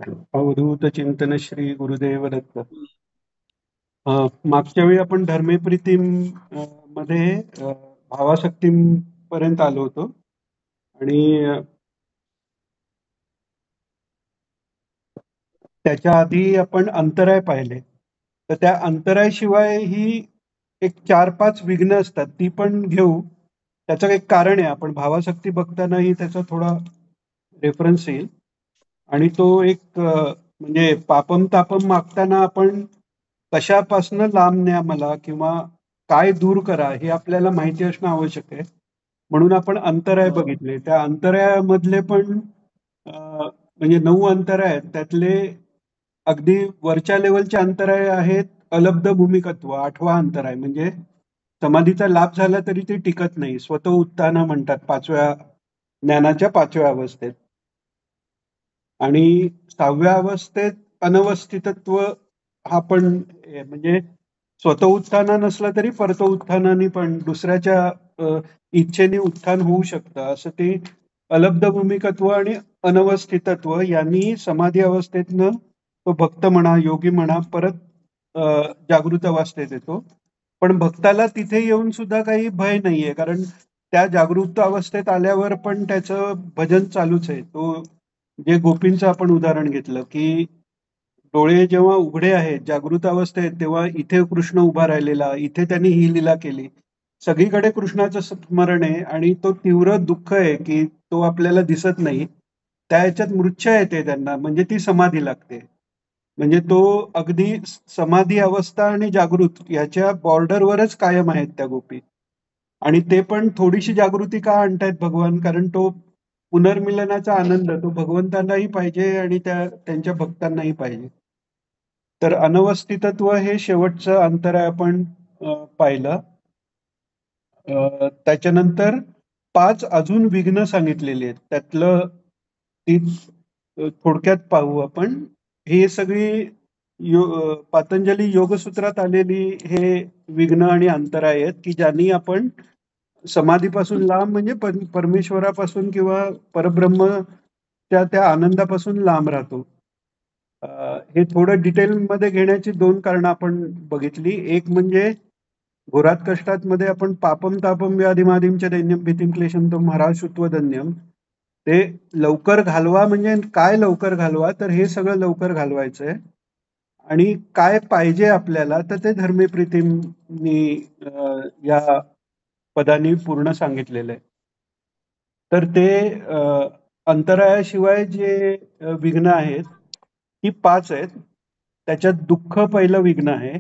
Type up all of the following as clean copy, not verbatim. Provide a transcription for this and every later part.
अवधूत चिंतन श्री गुरुदेव दत्त. मागच्या वेळी आपण धर्मेप्रीतीम मध्ये भावाशक्तीम पर्यंत आलो होतो आणि त्याच्या आधी आपण अंतराय पाहिले. तर त्या अंतरायशिवाय ही एक 4-5 विघ्न असतात, ती पण घेऊ. त्याचं एक कारण आहे, आपण भावाशक्ती बघतानाही त्याचा थोडा रेफरन्स येईल. आणि तो एक म्हणजे पापम तापम मागताना आपण कशापासनं लांब न्या मला किंवा काय दूर करा हे आपल्याला माहिती असणं आवश्यक आहे. म्हणून आपण अंतराय बघितले. त्या अंतरायामधले पण म्हणजे 9 अंतराय आहेत. त्यातले अगदी वरच्या लेवलचे अंतराय आहेत. अलब्ध भूमिकत्व 8वा अंतराय, म्हणजे समाधीचा लाभ झाला तरी ते टिकत नाही. स्वतः उत्थान म्हणतात ज्ञानाच्या 5व्या अवस्थेत. आणि 6व्या अवस्थेत अनवस्थितत्व हा पण म्हणजे स्वतः उत्थान नसला तरी परतो उत्थानाने पण दुसऱ्याच्या इच्छेने उत्थान होऊ शकतं, असं ते अलब्ध भूमिकत्व आणि अनवस्थितत्व यांनी समाधी अवस्थेतनं तो भक्त म्हणा, योगी म्हणा, परत जागृत अवस्थेत येतो. पण भक्ताला तिथे येऊन सुद्धा काही भय नाहीये, कारण त्या जागृत अवस्थेत आल्यावर पण त्याचं भजन चालूच आहे. तो जे गोपींचं आपण उदाहरण घेतलं की डोळे जेव्हा उघडे आहेत, जागृत अवस्थेत, तेव्हा इथे कृष्ण उभा राहिलेला, इथे त्यांनी ही लीला केली. सगळीकडे कृष्णाचं स्मरण आहे आणि तो तीव्र दुःख आहे की तो आपल्याला दिसत नाही. त्या ह्याच्यात मूर्छा येते त्यांना, म्हणजे ती समाधी लागते. म्हणजे तो अगदी समाधी अवस्था आणि जागृत याच्या बॉर्डरवरच कायम आहेत त्या गोपी. आणि ते पण थोडीशी जागृती का आणतायत भगवान, कारण तो पुनर्मिलनाचा आनंद तो भगवंतांनाही पाहिजे आणि त्यांच्या भक्तांनाही पाहिजे. तर अनवस्थितत्व हे शेवटचं अंतर आपण पाहिलं. त्याच्यानंतर 5 अजून विघ्न सांगितलेली आहेत. त्यातलं ती थोडक्यात पाहू आपण. हे सगळी पातंजली योगसूत्रात आलेली हे विघ्न आणि अंतराय आहेत की ज्यांनी आपण समाधीपासून लांब, म्हणजे परमेश्वरापासून किंवा परब्रह्मच्या त्या आनंदापासून लांब राहतो. हे थोडं डिटेलमध्ये घेण्याची 2 कारणं आपण बघितली. एक म्हणजे घोरात कष्टात मध्ये आपण पापम तापम व्याधिमादिमच्या दैन्यम भीतीम क्लेशम तो महाराष्ट्रत्व धन्यम, ते लवकर घालवा. म्हणजे काय लवकर घालवा, तर हे सगळं लवकर घालवायचंय. आणि काय पाहिजे आपल्याला, तर ते धर्मे प्रीतीमनी या पदांनी पूर्ण सांगितलेलं आहे. तर ते अंतरायाशिवाय जे विघ्न आहेत ती 5 आहेत. त्याच्यात दुःख पहिलं विघ्न आहे.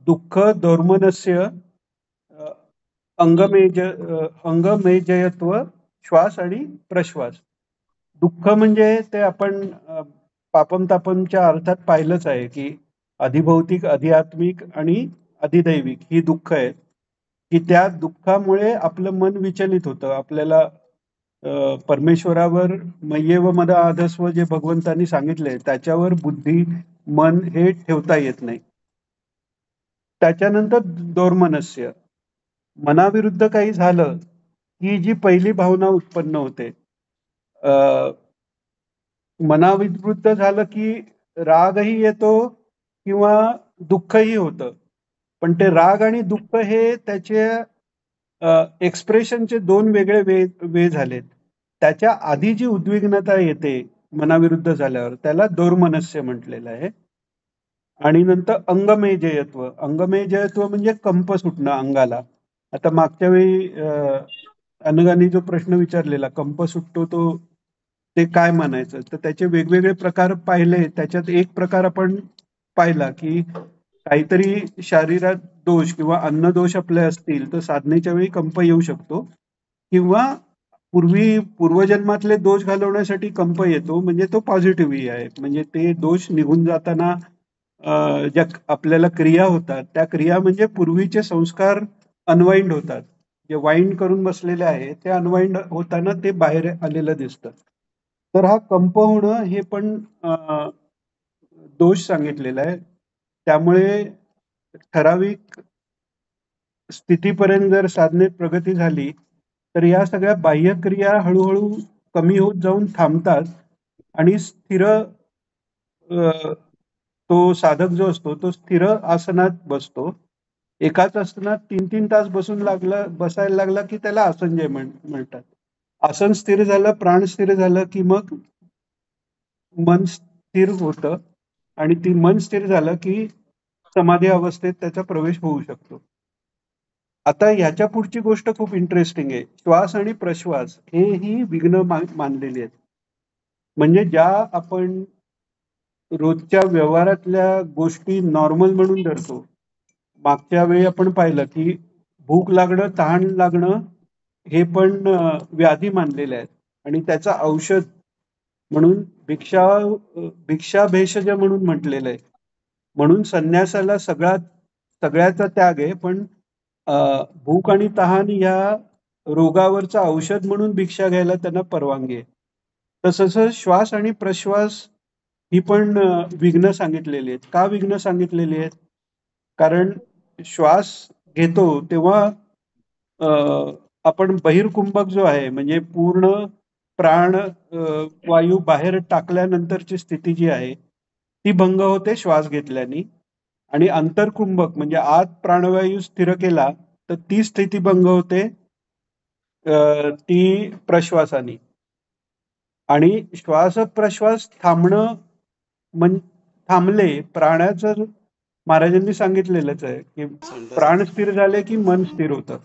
दुःख दोर्मनस्य अंगमेजयत्व, श्वास आणि प्रश्वास. दुःख म्हणजे ते आपण पापम तापमच्या अर्थात पाहिलंच आहे की अधिभौतिक, अध्यात्मिक आणि अधिदैविक ही दुःख आहेत की त्या दुःखामुळे आपलं मन विचलित होतं. आपल्याला परमेश्वरावर मय्येव मद आधस्व जे भगवंतांनी सांगितले त्याच्यावर बुद्धी, मन हे ठेवता येत नाही. त्याच्यानंतर दोर्मनस्य, मनाविरुद्ध काही झालं ही जी पहिली भावना उत्पन्न होते. मनाविरुद्ध झालं की रागही येतो किंवा दुःखही होतं. पण ते राग आणि दुःख हे त्याचे एक्सप्रेशनचे 2 वेगळे वे झालेत. त्याच्या आधी जी उद्विग्नता येते मनाविरुद्ध झाल्यावर त्याला दोर्मनस्य म्हटलेलं आहे. आणि नंतर अंगमेजयत्व. अंगमेजयत्व म्हणजे कंप सुटणं अंगाला. आता मागच्या वेळी अनगानी जो प्रश्न विचारलेला, कंप सुटतो तो ते काय म्हणायचं, तर त्याचे वेगवेगळे प्रकार पाहिले. त्याच्यात एक प्रकार आपण पाहिला की काहीतरी शारीरात दोष किंवा अन्न दोष आपले असतील तर साधनेच्या वेळी कंप येऊ शकतो, किंवा पूर्वजन्मातले दोष घालवण्यासाठी कंप येतो, म्हणजे तो पॉझिटिव्ह आहे. म्हणजे ते दोष निघून जाताना ज्या आपल्याला क्रिया होतात त्या क्रिया म्हणजे पूर्वीचे संस्कार अनवाइंड होतात. जे वाइंड करून बसलेले आहे ते अनवाइंड होताना ते बाहेर आलेलं दिसतं. तर हा कंप होणं हे पण दोष सांगितलेला आहे. त्यामुळे ठराविक स्थितीपर्यंत जर साधनेत प्रगती झाली तर या सगळ्या बाह्यक्रिया हळूहळू कमी होत जाऊन थांबतात. आणि स्थिर तो साधक जो असतो तो स्थिर आसनात बसतो. एकाच आसनात 3-3 तास बसायला लागला की त्याला आसनजय म्हणतात. आसन स्थिर झालं, प्राण स्थिर झालं की मग मन स्थिर होतं आणि ती मन स्थिर झालं की समाधी अवस्थेत त्याचा प्रवेश होऊ शकतो. आता ह्याच्या पुढची गोष्ट खूप इंटरेस्टिंग आहे. श्वास आणि प्रश्वास हेही विघ्न मानलेली आहेत. म्हणजे ज्या आपण रोजच्या व्यवहारातल्या गोष्टी नॉर्मल म्हणून धरतो. मागच्या वेळी आपण पाहिलं की भूक लागणं, तहान लागणं हे पण व्याधी मानलेले आहेत आणि त्याचं औषध म्हणून भिक्षाभेषज म्हणून म्हटलेलं आहे. म्हणून संन्यासाला सगळ्याचा त्याग आहे, पण भूक आणि तहान या रोगावरचं औषध म्हणून भिक्षा घ्यायला त्यांना परवानगी आहे. तसं श्वास आणि प्रश्वास ही पण विघ्न सांगितलेली आहेत. का विघ्न सांगितलेली आहेत? कारण श्वास घेतो तेव्हा आपण बहिर्कुंभक जो आहे म्हणजे पूर्ण प्राण वायू बाहेर टाकल्यानंतरची स्थिती जी आहे ती भंग होते श्वास घेतल्याने आणि अंतर्कुंभक म्हणजे आत प्राणवायू स्थिर केला तर ती स्थिती भंग होते ती प्रश्वासाने. आणि श्वास प्रश्वास थांबले प्राणाचं महाराजांनी सांगितलेलंच आहे की प्राण स्थिर झाले की मन स्थिर होतं.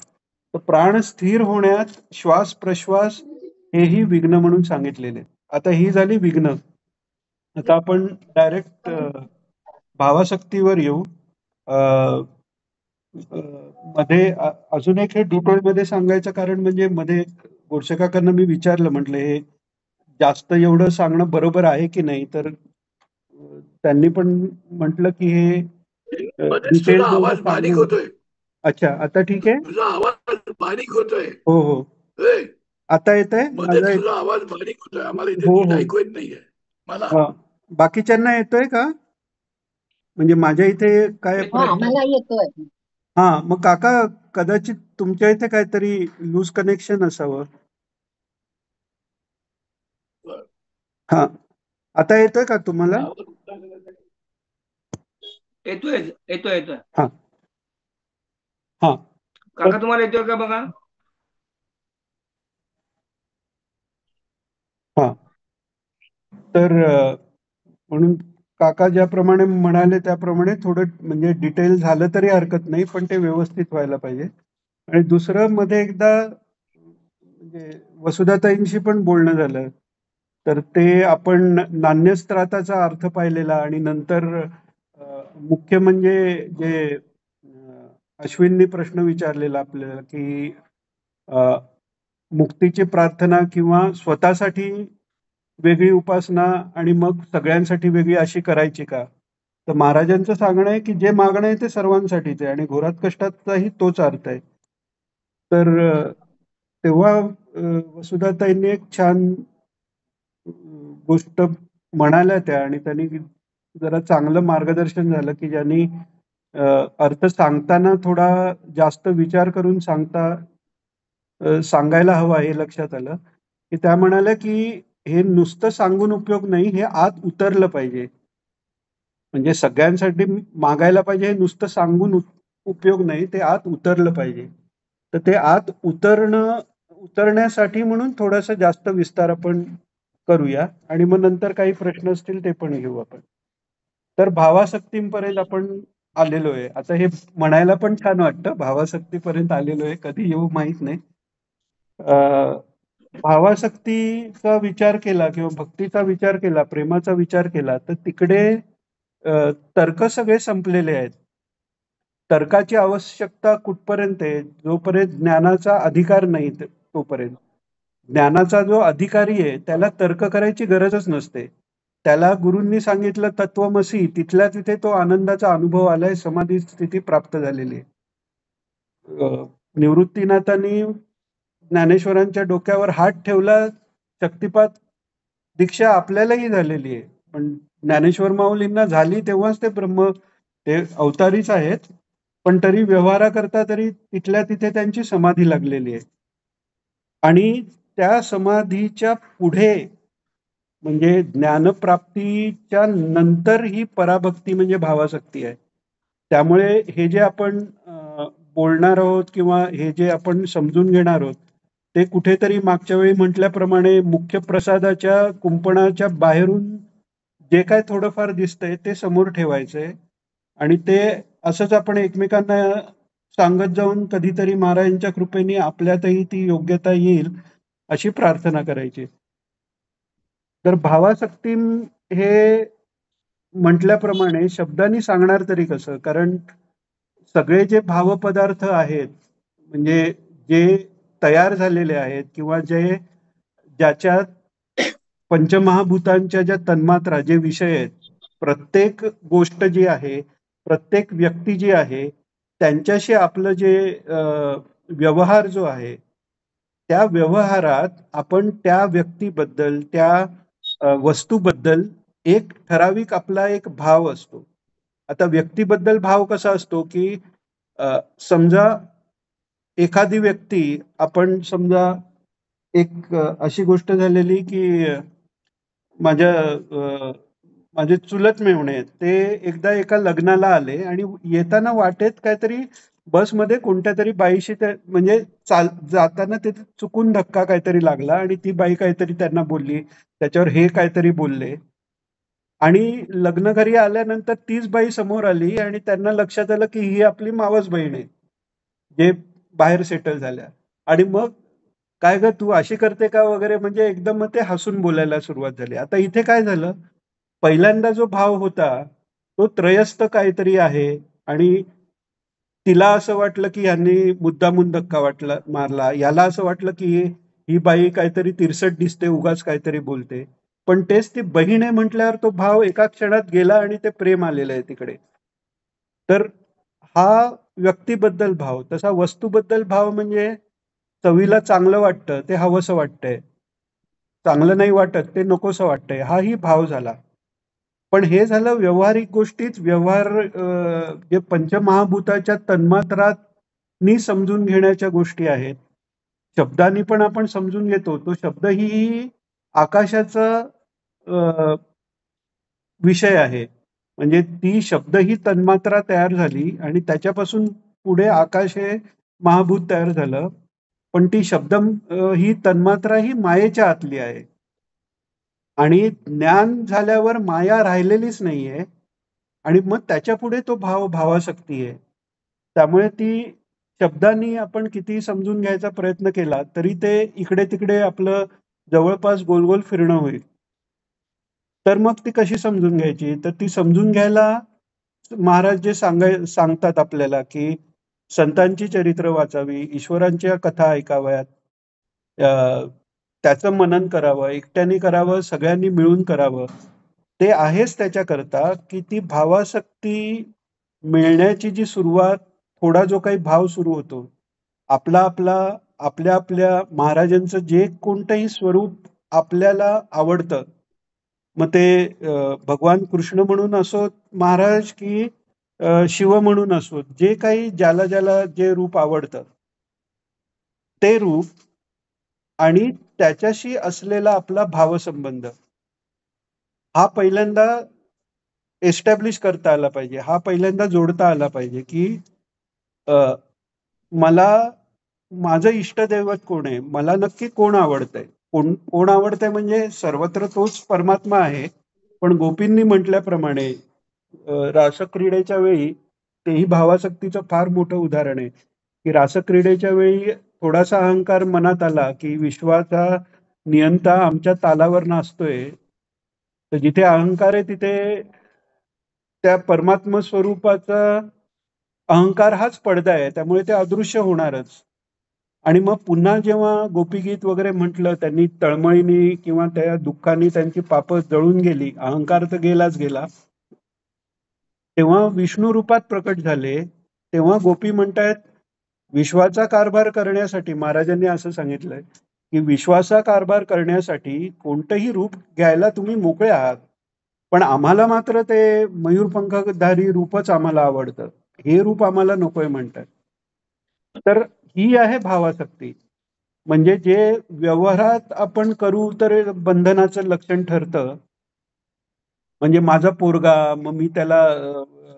तर प्राण स्थिर होण्यात श्वास प्रश्वास हेही विघ्न म्हणून सांगितलेले. आता ही झाली विघ्न. आता आपण डायरेक्ट भावासक्तीवर येऊ. मध्ये अजून एक हे डिटेलमध्ये सांगायचं कारण म्हणजे मध्ये गोडसे काकांना मी विचारलं, म्हटलं हे जास्त एवढं सांगणं बरोबर आहे की नाही, तर त्यांनी पण म्हटलं की हे मध्येच तुझा डिटेल आवाज बारीक होतोय. अच्छा, आता ठीक आहे. तुझा आवाज बारीक होतोय. हो हो, आता येत आहे मध्येच तुझा आवाज बारीक होतोय. आम्हाला इथे हो नीट हो, ऐकू येत नाहीये मला. बाकीच्यांना येतोय का? म्हणजे माझ्या इथे काय मला येतोय. हा, मग काका कदाचित तुमच्या इथे काहीतरी लूज कनेक्शन असावं. हा, आता येतोय का तुम्हाला? येतोय येतोय येतोय. हा हा, काका तुम्हाला येतोय का बघा? हा, तर म्हणून काका ज्याप्रमाणे म्हणाले त्याप्रमाणे थोडं म्हणजे डिटेल झालं तरी हरकत नाही, पण ते व्यवस्थित व्हायला पाहिजे. आणि दुसरं मध्ये एकदा म्हणजे वसुधाताईंशी पण बोलणं झालं, तर ते आपण नान्यस्त्राताचा अर्थ पाहिलेला आणि नंतर मुख्य म्हणजे जे अश्विननी प्रश्न विचारलेला आपल्याला की मुक्तीची प्रार्थना किंवा स्वतःसाठी वेगळी उपासना आणि मग सगळ्यांसाठी वेगळी अशी करायची का? तर महाराजांचं सांगणं आहे की जे मागणं आहे ते सर्वांसाठीच आहे आणि घोरात कष्टाचाही तोच अर्थ आहे. तर तेव्हा वसुधाताईंनी एक छान गोष्ट म्हणाल्या त्या आणि त्यांनी जरा चांगलं मार्गदर्शन झालं की ज्यांनी अर्थ सांगताना थोडा जास्त विचार करून सांगायला हवा हे लक्षात आलं. की त्या म्हणाल्या की हे नुसतं सांगून उपयोग नाही, हे आत उतरलं पाहिजे. म्हणजे सगळ्यांसाठी मागायला पाहिजे हे नुसतं सांगून उपयोग नाही, ते आत उतरलं पाहिजे. तर ते आत उतरण्यासाठी म्हणून थोडासा जास्त विस्तार आपण करूया आणि मग नंतर काही प्रश्न असतील ते पण घेऊ आपण. तर भावासक्तीपर्यंत आपण आलेलो आहे. आता हे म्हणायला पण छान वाटतं, भावासक्तीपर्यंत आलेलो आहे, कधी येऊ माहित नाही. भावासक्तीचा विचार केला किंवा भक्तीचा विचार केला, प्रेमाचा विचार केला, तर तिकडे तर्क सगळे संपलेले आहेत. तर्काची आवश्यकता कुठपर्यंत आहे? जोपर्यंत ज्ञानाचा अधिकार नाही तोपर्यंत. ज्ञानाचा जो अधिकारी आहे त्याला तर्क करायची गरजच नसते. त्याला गुरूंनी सांगितलं तत्वमसी, तिथल्या तिथे तो आनंदाचा अनुभव आलाय, समाधी स्थिती प्राप्त झालेली आहे. निवृत्तीनाथांनी ज्ञानेश्वरांच्या डोक्यावर हात ठेवला, शक्तिपात दीक्षा आपल्यालाही झालेली आहे, पण ज्ञानेश्वर माऊलींना झाली तेव्हाच ते अवतारीच आहेत, पण तरी व्यवहाराकरता तरी तिथल्या तिथे त्यांची समाधी लागलेली आहे. आणि त्या समाधीच्या पुढे म्हणजे ज्ञानप्राप्तीच्या नंतर ही पराभक्ती म्हणजे भावासक्ती आहे. त्यामुळे हे जे आपण बोलणार आहोत किंवा हे जे आपण समजून घेणार आहोत, ते कुठेतरी मागच्या वेळी म्हटल्याप्रमाणे मुख्य प्रसादाच्या कुंपणाच्या बाहेरून जे काय थोडंफार दिसतंय ते समोर ठेवायचंय आणि ते असंच आपण एकमेकांना सांगत जाऊन कधीतरी महाराजांच्या कृपेने आपल्यातही ती योग्यता येईल अशी प्रार्थना करायची. तर भावासक्ती हे म्हटल्याप्रमाणे शब्दांनी सांगणार तरी कसं? कारण सगळे जे भावपदार्थ आहेत, म्हणजे जे तयार झालेले आहेत किंवा ज्याच्यात पंचमहाभूतांच्या ज्या तन्मात्रा, जे विषय आहेत, प्रत्येक गोष्ट जी आहे, प्रत्येक व्यक्ती जी आहे, त्यांच्याशी आपलं जे व्यवहार जो आहे, त्या व्यवहारात आपण त्या व्यक्तीबद्दल, त्या वस्तूबद्दल एक ठराविक आपला एक भाव असतो. आता व्यक्तीबद्दल भाव कसा असतो, की समजा एखादी व्यक्ती, आपण समजा एक अशी गोष्ट झालेली, की माझ्या माझे चुलत मेव्हणे आहेत. ते एकदा एका लग्नाला आले आणि येताना वाटेत काहीतरी बसमध्ये कोणत्यातरी बाईशी म्हणजे जाताना तिथे चुकून धक्का काहीतरी लागला आणि ती बाई काहीतरी त्यांना बोलली. त्याच्यावर हे काहीतरी बोलले आणि लग्न घरी आल्यानंतर तीच बाई समोर आली आणि त्यांना लक्षात आलं, की ही आपली मावस बहीण आहे, जे बाहेर सेटल झाल्या. आणि मग काय ग तू अशी करते का वगैरे, म्हणजे एकदम मग ते हसून बोलायला सुरुवात झाली. आता इथे काय झालं, पहिल्यांदा जो भाव होता तो त्रयस्थ काहीतरी आहे आणि तिला असं वाटलं की यांनी मुद्दामून धक्का मारला, याला असं वाटलं की ही बाई काहीतरी तिरसट दिसते, उगाच काहीतरी बोलते. पण तेच ती बहीण आहे म्हटल्यावर तो भाव एका क्षणात गेला आणि ते प्रेम आलेलं आहे तिकडे. तर हा व्यक्तीबद्दल भाव. तसा वस्तूबद्दल भाव म्हणजे चवीला चांगलं वाटतं ते हवंसं वाटतंय, चांगलं नाही वाटत ते नकोसं वाटतंय, हाही भाव झाला. पण हे झालं व्यवहारिक गोष्टीत. व्यवहार जे पंचमहाभूताच्या तन्मात्रांनी समजून घेण्याच्या गोष्टी आहेत. शब्दांनी पण आपण समजून घेतो. तो शब्द ही आकाशाचा विषय आहे. म्हणजे ती शब्द ही तन्मात्रा तयार झाली आणि त्याच्यापासून पुढे आकाश हे महाभूत तयार झालं. पण ती शब्द ही तन्मात्रा ही मायेच्या आतली आहे आणि ज्ञान झाल्यावर माया राहिलेलीच नाहीये आणि मग त्याच्या पुढे तो भावासक्ती आहे. त्यामुळे ती शब्दांनी आपण किती समजून घ्यायचा प्रयत्न केला तरी ते इकडे तिकडे आपलं जवळपास गोल गोल फिरणं होईल. तर मग ती कशी समजून घ्यायची? तर ती समजून घ्यायला महाराज जे सांगतात आपल्याला, की संतांची चरित्र वाचावी, ईश्वरांच्या कथा ऐकाव्यात, त्याचं मनन करावं, एकट्याने करावं, सगळ्यांनी मिळून करावं. ते आहेच त्याच्याकरता, की ती भावासक्ती मिळण्याची जी सुरुवात, थोडा जो काही भाव सुरू होतो, आपल्या आपल्या महाराजांचं जे कोणतंही स्वरूप आपल्याला आवडतं, मग ते भगवान कृष्ण म्हणून असोत महाराज, की शिव म्हणून असोत, जे काही ज्याला ज्याला जे रूप आवडतं ते रूप आणि त्याच्याशी असलेला आपला भावसंबंध हा पहिल्यांदा एस्टॅब्लिश करता आला पाहिजे. हा पहिल्यांदा जोडता आला पाहिजे, की मला माझं इष्टदैवत कोण आहे, मला नक्की कोण आवडतंय, कोण आवडतंय म्हणजे सर्वत्र तोच परमात्मा आहे. पण गोपींनी म्हटल्याप्रमाणे रासक्रीडेच्या वेळी, तेही भावासक्तीचं फार मोठं उदाहरण आहे, की रासक्रीडेच्या वेळी थोडासा अहंकार मनात आला, की विश्वाचा नियंता आमच्या तालावर नाचतोय. तर जिथे अहंकार आहे तिथे त्या परमात्म स्वरूपाचा अहंकार हाच पडदा आहे, त्यामुळे ते अदृश्य होणारच. आणि मग पुन्हा जेव्हा गोपीगीत वगैरे म्हटलं, त्यांनी तळमळीनी किंवा त्या दुःखाने त्यांची पापं जळून गेली, अहंकार तर गेलाच गेला, तेव्हा विष्णू रूपात प्रकट झाले. तेव्हा गोपी म्हणतायत, विश्वाचा कारभार करण्यासाठी महाराजांनी असं सांगितलंय, की विश्वाचा कारभार करण्यासाठी कोणतंही रूप घ्यायला तुम्ही मोकळे आहात, पण आम्हाला मात्र ते मयूरपंखधारी रूपच आम्हाला आवडतं, हे रूप आम्हाला नकोय म्हणतात. तर ही आहे भावासक्ती. म्हणजे जे व्यवहारात आपण करू तर बंधनाचं लक्षण ठरतं. म्हणजे माझा पोरगा, मग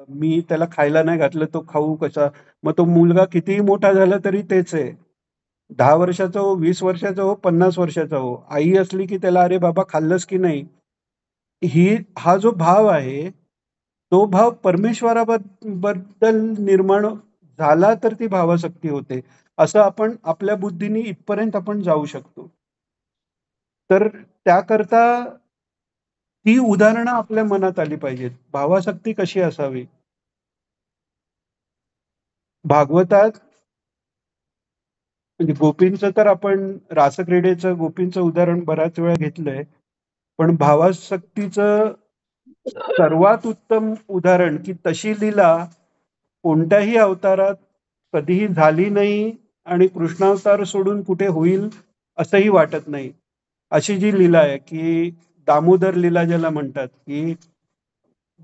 मी त्याला खायला नाही घातलं, तो खाऊ कसा? मग तो मुलगा कितीही मोठा झाला तरी तेच आहे. 10 वर्षाचा हो, 20 वर्षाचा हो, 50 वर्षाचा हो, आई असली की त्याला अरे बाबा खाल्लंस की नाही, हा जो भाव आहे, तो भाव परमेश्वराबद्दल निर्माण झाला तर ती भावासक्ती होते. असं आपण आपल्या बुद्धीने इथपर्यंत आपण जाऊ शकतो. तर त्याकरता ती उदाहरणं आपल्या मनात आली पाहिजेत. भावासक्ती कशी असावी? भागवतात म्हणजे गोपींचं तर आपण रासक्रीडेचं गोपींचं उदाहरण बऱ्याच वेळा घेतलंय. पण भावासक्तीचं सर्वात उत्तम उदाहरण की तशी लीला कोणत्याही अवतारात कधीही झाली नाही आणि कृष्णावतार सोडून कुठे होईल असंही वाटत नाही. अशी जी लीला आहे की दामोदर लीला ज्याला म्हणतात की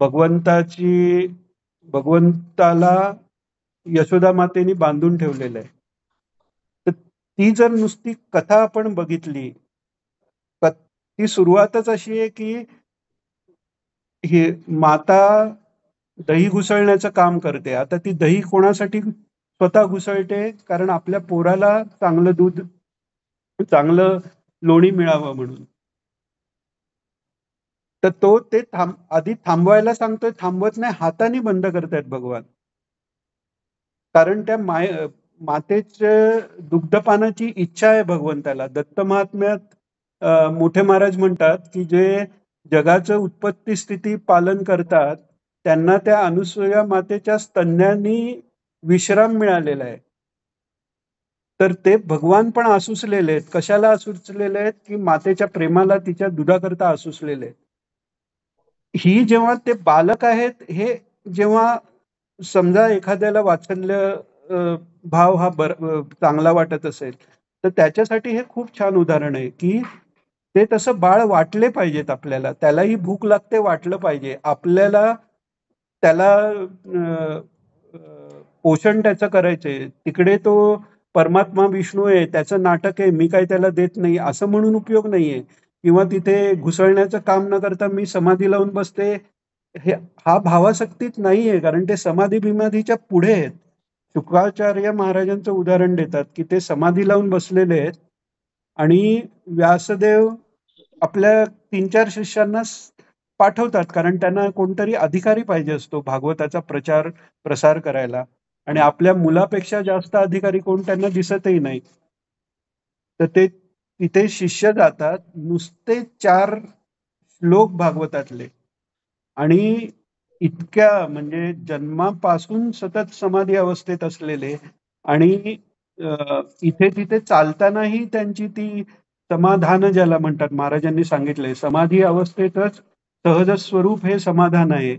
भगवंताची भगवंताला यशोदा मातेने बांधून ठेवलेलं आहे. तर ती जर नुसती कथा आपण बघितली, ती सुरुवातच अशी आहे की ही माता दही घुसळण्याचं काम करते. आता ती दही कोणासाठी स्वतः घुसळते? कारण आपल्या पोराला चांगलं दूध, चांगलं लोणी मिळावं म्हणून. तर तो ते आधी थांबवायला सांगतोय, थांबवत नाही, हाताने बंद करतायत भगवान. कारण त्या मातेच्या दुग्धपानाची इच्छा आहे भगवंताला. दत्त महात्म्यात मोठे महाराज म्हणतात की जे जगाचं उत्पत्ती स्थिती पालन करतात त्यांना त्या अनुसूया मातेच्या स्तन्यांनी विश्राम मिळालेला आहे. तर ते भगवान पण आसुसलेले आहेत. कशाला आसुसलेले आहेत? की मातेच्या प्रेमाला, तिच्या दुधाकरता आसुसलेले आहेत. ही जेव्हा ते बालक आहेत, हे जेव्हा समजा एखाद्याला वात्सल्य भाव हा चांगला वाटत असेल, तर त्याच्यासाठी हे खूप छान उदाहरण आहे की ते तसं बाळ वाटले पाहिजेत आपल्याला. त्यालाही भूक लागते, वाटलं पाहिजे. आपल्याला त्याला पोषण त्याचं करायचंय. तिकडे तो परमात्मा विष्णू आहे, त्याचं नाटक आहे, मी काही त्याला देत नाही असं म्हणून उपयोग नाहीये. किंवा तिथे घुसळण्याचं काम न करता मी समाधी लावून बसते, हे हा भावासक्तीत नाहीये. कारण ते समाधी बिमाधीच्या पुढे आहेत. शुक्राचार्य महाराजांचं उदाहरण देतात की ते समाधी लावून बसलेले आहेत आणि व्यासदेव आपल्या 3-4 शिष्यांना पाठवतात, कारण त्यांना कोणतरी अधिकारी पाहिजे असतो भागवताचा प्रसार करायला. आणि आपल्या मुलापेक्षा जास्त अधिकारी कोण त्यांना दिसतही नाही. तर ते तिथे शिष्य जातात, नुसते 4 श्लोक भागवतातले, आणि इतक्या म्हणजे जन्मापासून सतत समाधी अवस्थेत असलेले, आणि इथे तिथे चालतानाही त्यांची ती समाधान ज्याला म्हणतात, महाराजांनी सांगितलंय समाधी अवस्थेतच सहज स्वरूप हे समाधान आहे.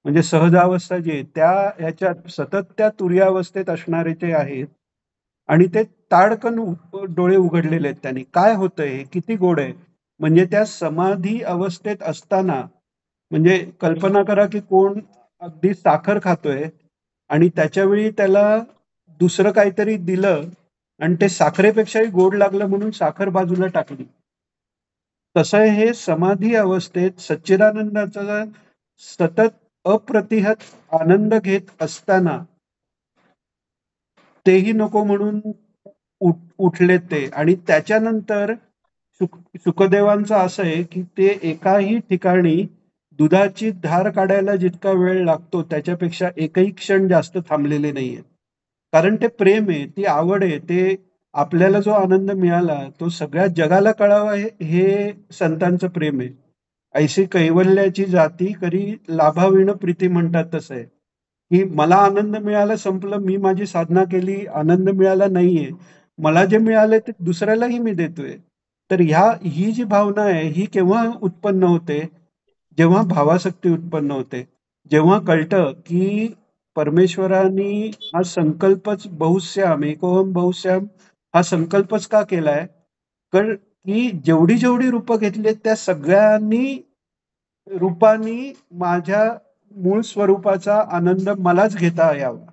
म्हणजे सहजावस्था जी आहे त्या ह्याच्यात सतत त्या तुर्यावस्थेत असणारे ते आहेत. आणि ते ताडकन डोळे उघडलेले आहेत त्यांनी. काय होतंय, किती गोड आहे. म्हणजे त्या समाधी अवस्थेत असताना, म्हणजे कल्पना करा की कोण अगदी साखर खातोय आणि त्याच्या वेळी त्याला दुसरं काहीतरी दिलं आणि ते साखरेपेक्षाही गोड लागलं म्हणून साखर बाजूला टाकली. तसं हे समाधी अवस्थेत सच्चिदानंदाचा सतत अप्रतिहत आनंद घेत असताना तेही नको म्हणून उठले ते. आणि त्याच्यानंतर सुखदेवांचं असं आहे की ते एकाही ठिकाणी दुधाची धार काढायला जितका वेळ लागतो त्याच्यापेक्षा एकही क्षण जास्त थांबलेले नाहीये. कारण ते प्रेम आहे, ती आवड आहे, ते आपल्याला जो आनंद मिळाला तो सगळ्या जगाला कळावा हे संतांचं प्रेम आहे. ऐशी कैवल्याची जाती करी लाभाविण प्रीती म्हणतात तसं आहे की मला आनंद मिळाला, संपलं, मी माझी साधना केली, आनंद मिळाला, नाहीये. मला जे मिळालंय ते दुसऱ्यालाही मी देतोय. तर ही जी भावना आहे ही केव्हा उत्पन्न होते? जेव्हा भावासक्ती उत्पन्न होते. जेव्हा कळतं की परमेश्वराने हा संकल्पच बहुश्याम, एकोहम बहुश्याम हा संकल्पच का केलाय? कारण की जेवढी जेवढी रूपं घेतली त्या सगळ्यांनी रूपांनी माझ्या मूळ स्वरूपाचा आनंद मलाच घेता यावा.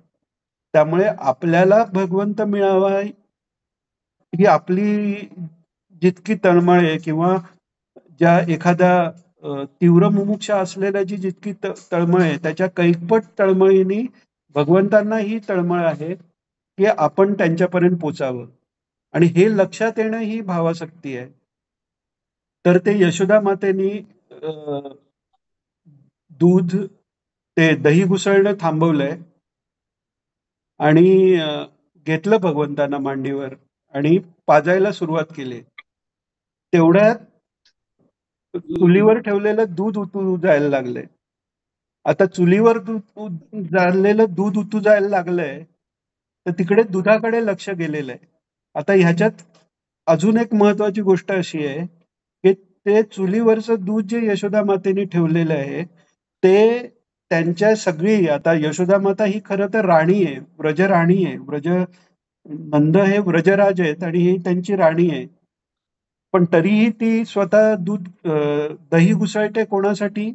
त्यामुळे आपल्याला भगवंत मिळावा ही आपली जितकी तळमळ आहे किंवा ज्या एखाद्या तीव्र मुमुक्षा असलेल्याची जितकी तळमळ आहे त्याच्या कैकपट तळमळीने भगवंतांना ही तळमळ आहे की आपण त्यांच्यापर्यंत पोचावं आणि हे लक्षात येणं ही भावासक्ती आहे. तर ते यशोदा मातेनी दूध ते दही घुसळणं थांबवलंय आणि घेतलं भगवंतांना मांडीवर आणि पाजायला सुरुवात केली. तेवढ्यात चुलीवर ठेवलेलं दूध उतू जायला लागलंय. आता चुलीवर झालेलं दूध उतू जायला लागलंय तर तिकडे दुधाकडे लक्ष गेलेलं आहे. आता ह्याच्यात अजून एक महत्वाची गोष्ट अशी आहे की ते चुलीवरचं दूध जे यशोदा मातेने ठेवलेलं आहे ते त्यांच्या सगळी आता यशोदा माता ही खरं तर राणी आहे, व्रजराणी आहे. नंद हे व्रजराज आहेत आणि ही त्यांची राणी आहे. पण तरीही ती स्वतः दही घुसळते कोणासाठी?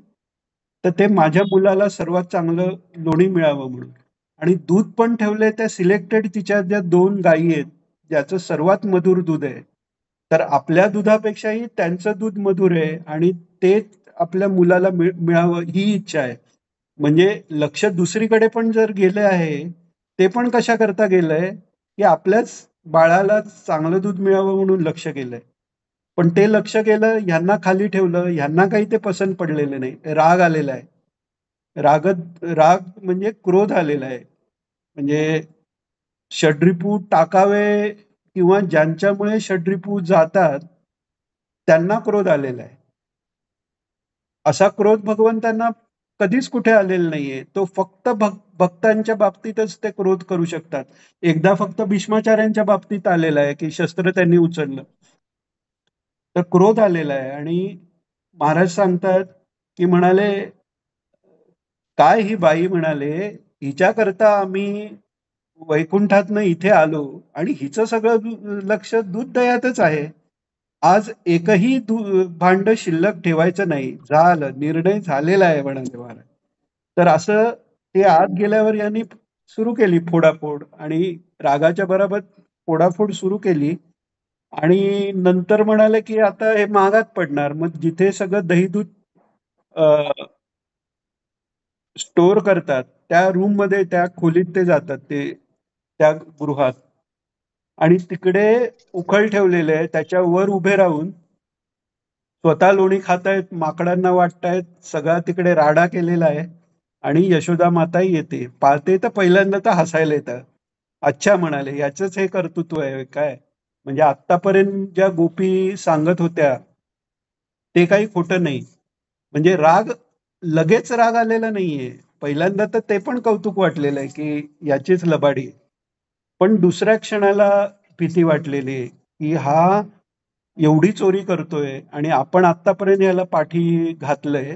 तर ते माझ्या मुलाला सर्वात चांगलं लोणी मिळावं म्हणून. आणि दूध पण ठेवलंय त्या सिलेक्टेड तिच्या ज्या 2 गायी आहेत, ज्याचं सर्वात मधुर दूध आहे. तर आपल्या दुधापेक्षाही त्यांचं दूध मधुर आहे आणि ते आपल्या मुलाला मिळावं ही इच्छा आहे. म्हणजे लक्ष दुसरीकडे पण जर गेलं आहे, ते पण कशाकरता गेलंय, की आपल्याच बाळाला चांगलं दूध मिळावं म्हणून लक्ष गेलंय. पण ते लक्ष गेलं, ह्यांना खाली ठेवलं, ह्यांना काही ते पसंत पडलेलं नाही. राग आलेला आहे. राग म्हणजे क्रोध आलेला आहे. म्हणजे षड्रिपू टाकावे किंवा ज्यांच्यामुळे षड्रिपू जातात, त्यांना क्रोध आलेला आहे. असा क्रोध भगवंतांना कधीच कुठे आलेला नाहीये. तो फक्त भक्तांच्या बाबतीतच ते क्रोध करू शकतात. एकदा फक्त भीष्माचार्यांच्या बाबतीत आलेला आहे, की शस्त्र त्यांनी उचललं. तर क्रोध आलेला आहे आणि महाराज सांगतात, की म्हणाले, "काय ही बाई म्हणाले, हिच्याकरता आम्ही वैकुंठातनं इथे आलो आणि हिचं सगळं लक्ष दूध दह्यातच आहे. आज एकही भांड शिल्लक ठेवायचं नाही. झालं, निर्णय झालेला आहे म्हणाले महाराज." तर असं ते आत गेल्यावर यांनी सुरू केली फोडाफोड आणि रागाच्या बरोबर फोडाफोड सुरू केली आणि नंतर म्हणाले, की आता हे महागात पडणार. मग जिथे सगळं दही-दूध स्टोअर करतात, त्या रूममध्ये, त्या खोलीत ते जातात त्या गृहात आणि तिकडे उखळ ठेवलेले आहे. त्याच्यावर उभे राहून स्वतः लोणी खातायत, माकडांना वाटतायत, सगळा तिकडे राडा केलेला आहे आणि यशोदा माताही येते. पाहते तर पहिल्यांदा तर हसायला येतं. अच्छा म्हणाले, याचंच हे कर्तृत्व आहे काय? म्हणजे आत्तापर्यंत ज्या गोपी सांगत होत्या, ते काही खोटं नाही. म्हणजे लगेच राग आलेला नाहीये. पहिल्यांदा तर ते पण कौतुक वाटलेलं आहे, की याचीच लबाडी. पण दुसऱ्या क्षणाला भीती वाटलेली आहे, की हा एवढी चोरी करतोय आणि आपण आत्तापर्यंत याला पाठी घातलंय,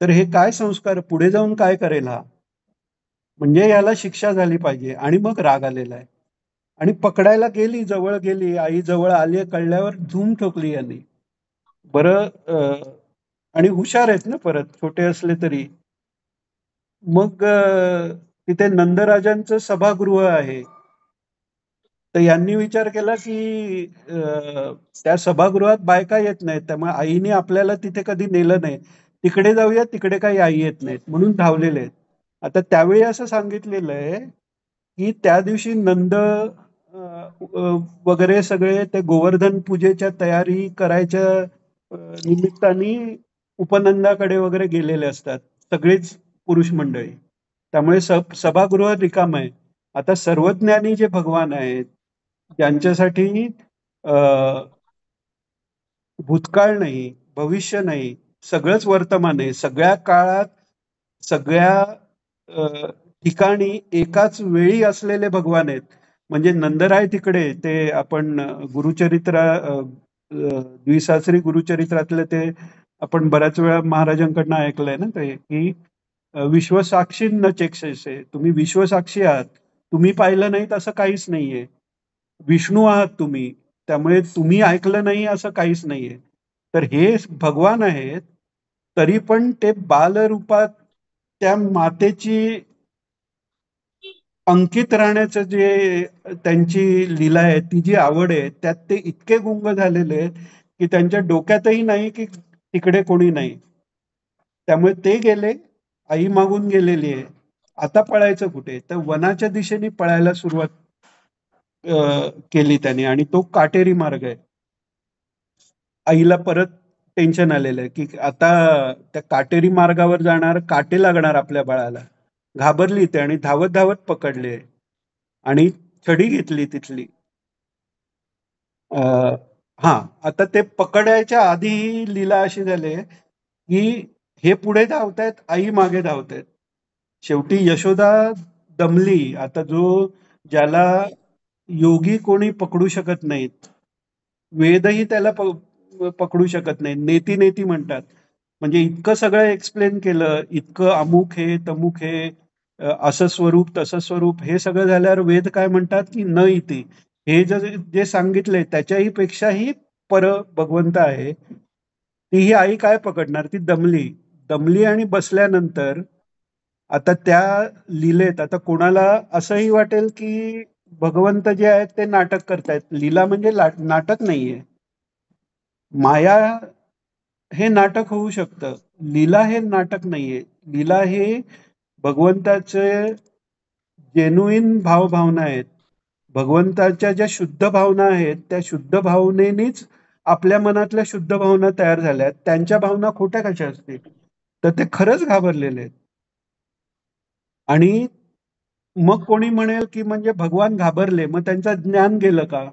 तर हे काय संस्कार पुढे जाऊन काय करेल हा? म्हणजे याला शिक्षा झाली पाहिजे आणि मग राग आलेला आहे. आणि पकडायला गेली, जवळ गेली, आई जवळ आली कळल्यावर धूम ठोकली यांनी. बरं आणि हुशार आहेत ना परत, छोटे असले तरी. मग तिथे नंदराजांचं सभागृह आहे. तर यांनी विचार केला की त्या सभागृहात बायका येत नाहीत, त्यामुळे आईने आपल्याला तिथे कधी नेलं नाही. तिकडे जाऊया, तिकडे काही आई येत नाहीत म्हणून धावलेले आहेत. आता त्यावेळी असं सांगितलेलं आहे की त्या दिवशी नंद वगैरे सगळे ते गोवर्धन पूजेच्या तयारी करायच्या निमित्ताने उपनंदाकडे वगैरे गेलेले असतात सगळेच पुरुष मंडळी. त्यामुळे सभागृह रिकाम आहे. आता सर्वज्ञानी जे भगवान आहेत, ज्यांच्यासाठी भूतकाळ नाही, भविष्य नाही, सगळंच वर्तमान आहे. सगळ्या काळात, सगळ्या ठिकाणी एकाच वेळी असलेले भगवान आहेत. म्हणजे नंदराय तिकडे ते आपण द्विसासरी गुरुचरित्रातले ते आपण बऱ्याच वेळा महाराजांकडनं ऐकलंय ना ते, की विश्वसाक्षी न चेक्षसे, तुम्ही विश्वसाक्षी आहात. तुम्ही पाहिलं नाही असं काहीच नाहीये. विष्णू आहात तुम्ही, त्यामुळे तुम्ही ऐकलं नाही असं काहीच नाहीये. तर हे भगवान आहेत, तरी पण ते बालरूपात त्या मातेची अंकित राहण्याचं जे त्यांची लीला आहे, ती जी आवड आहे, त्यात ते इतके गुंग झालेले आहेत की त्यांच्या डोक्यातही नाही की तिकडे कोणी नाही. त्यामुळे ते गेले, आई मागून गेलेली आहे. आता पळायचं कुठे? तर वनाच्या दिशेने पळायला सुरुवात केली त्याने आणि तो काटेरी मार्ग आहे. आईला परत टेन्शन आलेलं आहे की आता त्या काटेरी मार्गावर जाणार, काटे लागणार आपल्या बाळाला. घाबरली ते आणि धावत धावत पकडले आणि छडी घेतली तिथली. हा, आता ते पकडायच्या आधी ही लीला अशी झाली की हे पुढे धावतायत, आई मागे धावतायत. शेवटी यशोदा दमली. आता ज्याला योगी कोणी पकडू शकत नाहीत, वेदही त्याला पकडू शकत नाही, नेती नेती म्हणतात. म्हणजे इतकं सगळं एक्सप्लेन केलं, इतकं अमुक हे तमुक हे, असं स्वरूप तसं स्वरूप, हे सगळं झाल्यावर वेद काय म्हणतात की न इति. हे जे सांगितलंय त्याच्याही पेक्षाही पर भगवंत आहे. ती ही आई काय पकडणार? ती दमली. दमली आणि बसल्यानंतर आता त्या लीलेत आता कोणाला असंही वाटेल की भगवंत जे आहेत ते नाटक करतायत. लीला म्हणजे नाटक नाहीये. माया हे नाटक होऊ शकतं. लीला हे नाटक नाहीये. लीला हे भगवंताचे जेन्युइन भावभावना आहेत. भगवंताच्या ज्या शुद्ध भावना आहेत, त्या शुद्ध भावनेनीच आपल्या मनातल्या शुद्ध भावना तयार झाल्यात. त्यांच्या भावना खोट्या कशा असतील? तर ते खरंच घाबरलेले आहेत. आणि मग कोणी म्हणेल की म्हणजे भगवान घाबरले, मग त्यांचं ज्ञान गेलं का?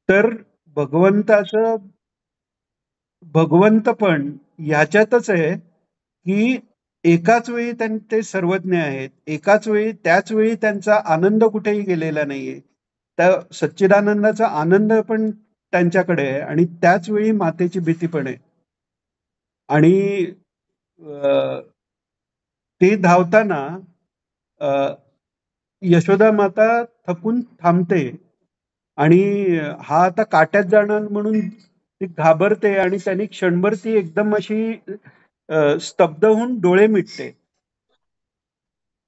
तर भगवंताचं भगवंतपण ह्याच्यातच आहे की एकाच वेळी ते सर्वज्ञ आहेत, एकाच वेळी त्याच वेळी त्यांचा आनंद कुठेही गेलेला नाहीये. त्या सच्चिदानंदाचा आनंद पण त्यांच्याकडे आहे आणि त्याच वेळी मातेची भीती पण आहे. आणि ते धावताना यशोदा माता थकून थांबते आणि हा आता काट्यात जाणार म्हणून ती घाबरते आणि त्यांनी क्षणभर ती एकदम अशी स्तब्ध होऊन डोळे मिटते.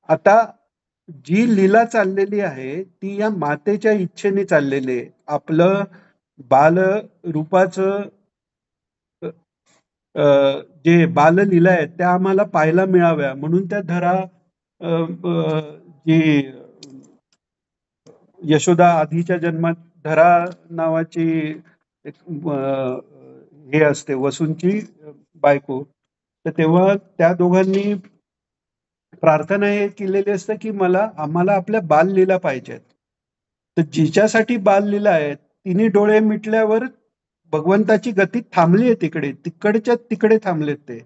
आता जी लीला चाललेली आहे ती या मातेच्या इच्छेने चाललेली आहे. आपलं बाल रूपाचं जे बाललीला आहेत त्या आम्हाला पाहायला मिळाव्या म्हणून त्या जी यशोदा आधीच्या जन्मात धरा नावाची एक हे असते वसूंची बायको, तर तेव्हा त्या दोघांनी प्रार्थना हे केलेली असते की आम्हाला आपल्या बाललीला पाहिजेत. तर जिच्यासाठी बाललीला आहेत तिने डोळे मिटल्यावर भगवंताची गती थांबली आहे तिकडे, तिकडच्या तिकडे थांबलेत ते.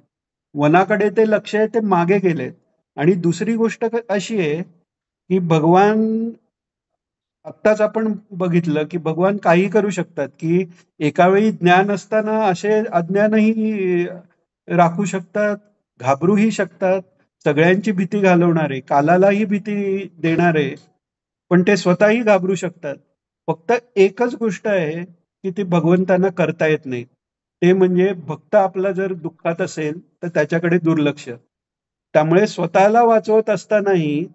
वनाकडे ते लक्ष आहे ते मागे गेलेत. आणि दुसरी गोष्ट अशी आहे की भगवान आत्ताच आपण बघितलं की भगवान काही करू शकतात की एका वेळी ज्ञान असताना असे अज्ञानही राखू शकतात, घाबरूही शकतात, सगळ्यांची भीती घालवणारे, कालालाही भीती देणारे, पण ते स्वतःही घाबरू शकतात. फक्त एकच गोष्ट आहे की ती भगवंतांना करता येत नाही. ते म्हणजे भक्त आपला जर दुःखात असेल तर त्याच्याकडे दुर्लक्ष. त्यामुळे स्वतःला वाचवत असतानाही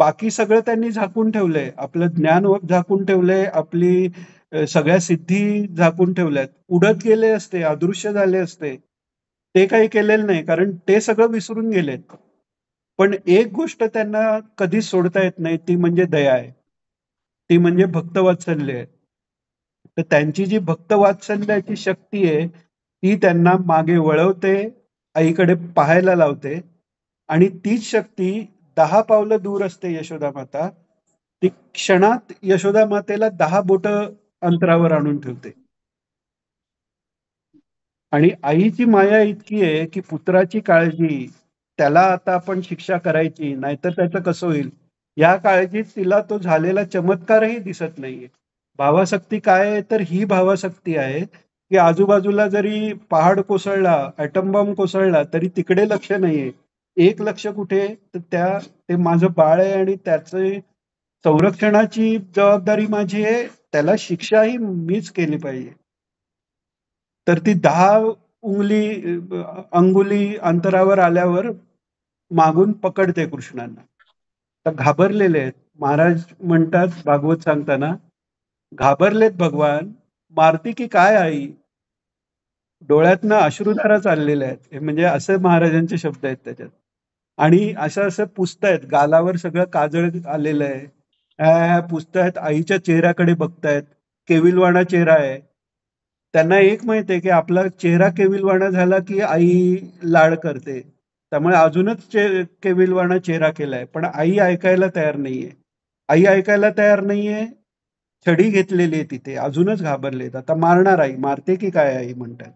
बाकी सगळं त्यांनी झाकून ठेवलंय. आपलं ज्ञान झाकून ठेवलंय, आपली सगळ्या सिद्धी झाकून ठेवल्यात. उडत गेले असते, अदृश्य झाले असते. ते काही केलेलं नाही कारण ते सगळं विसरून गेलेत. पण एक गोष्ट त्यांना कधीच सोडता येत नाही ती म्हणजे दया आहे. ती म्हणजे भक्तवात्सल्य आहे. तर त्यांची जी भक्तवात्सल्याची शक्ती आहे ती त्यांना मागे वळवते, आईकडे पाहायला लावते आणि तीच शक्ती 10 पावलं दूर असते यशोदा माता. ती क्षणात यशोदा मातेला 10 बोटं अंतरावर आणून ठेवते. आणि आईची माया इतकी आहे की पुत्राची काळजी, त्याला आता आपण शिक्षा करायची नाहीतर त्याचं कसं होईल या काळजीत तिला तो झालेला चमत्कारही दिसत नाहीये. भावासक्ती काय आहे तर ही भावासक्ती आहे की आजूबाजूला जरी पहाड कोसळला, ऍटम बॉम्ब कोसळला तरी तिकडे लक्ष नाहीये. एक लक्ष कुठे तर ते माझं बाळ आहे आणि त्याचे संरक्षणाची जबाबदारी माझी आहे, त्याला शिक्षाही मीच केली पाहिजे. तर ती 10 अंगुली अंतरावर आल्यावर मागून पकडते कृष्णांना. तर घाबरलेले आहेत. महाराज म्हणतात भागवत सांगताना, घाबरलेत भगवान, मारती की काय आई, डोळ्यातनं अश्रुधारा चाललेल्या आहेत. हे म्हणजे असे महाराजांचे शब्द आहेत त्याच्यात. आणि असं असं पुसतायत, गालावर सगळं काजळ आलेलं आहे. पुसतायत, आईच्या चेहऱ्याकडे बघतायत. केविलवाणा चेहरा आहे. त्यांना एक माहित आहे की आपला चेहरा केविलवाणा झाला की आई लाड करते. त्यामुळे अजूनच केविलवाणा चेहरा केलाय. पण आई ऐकायला तयार नाहीये. आई ऐकायला तयार नाहीये. छडी घेतलेली आहे तिथे. अजूनच घाबरलेत. आता मारणार आई. मारते की काय आई म्हणतात.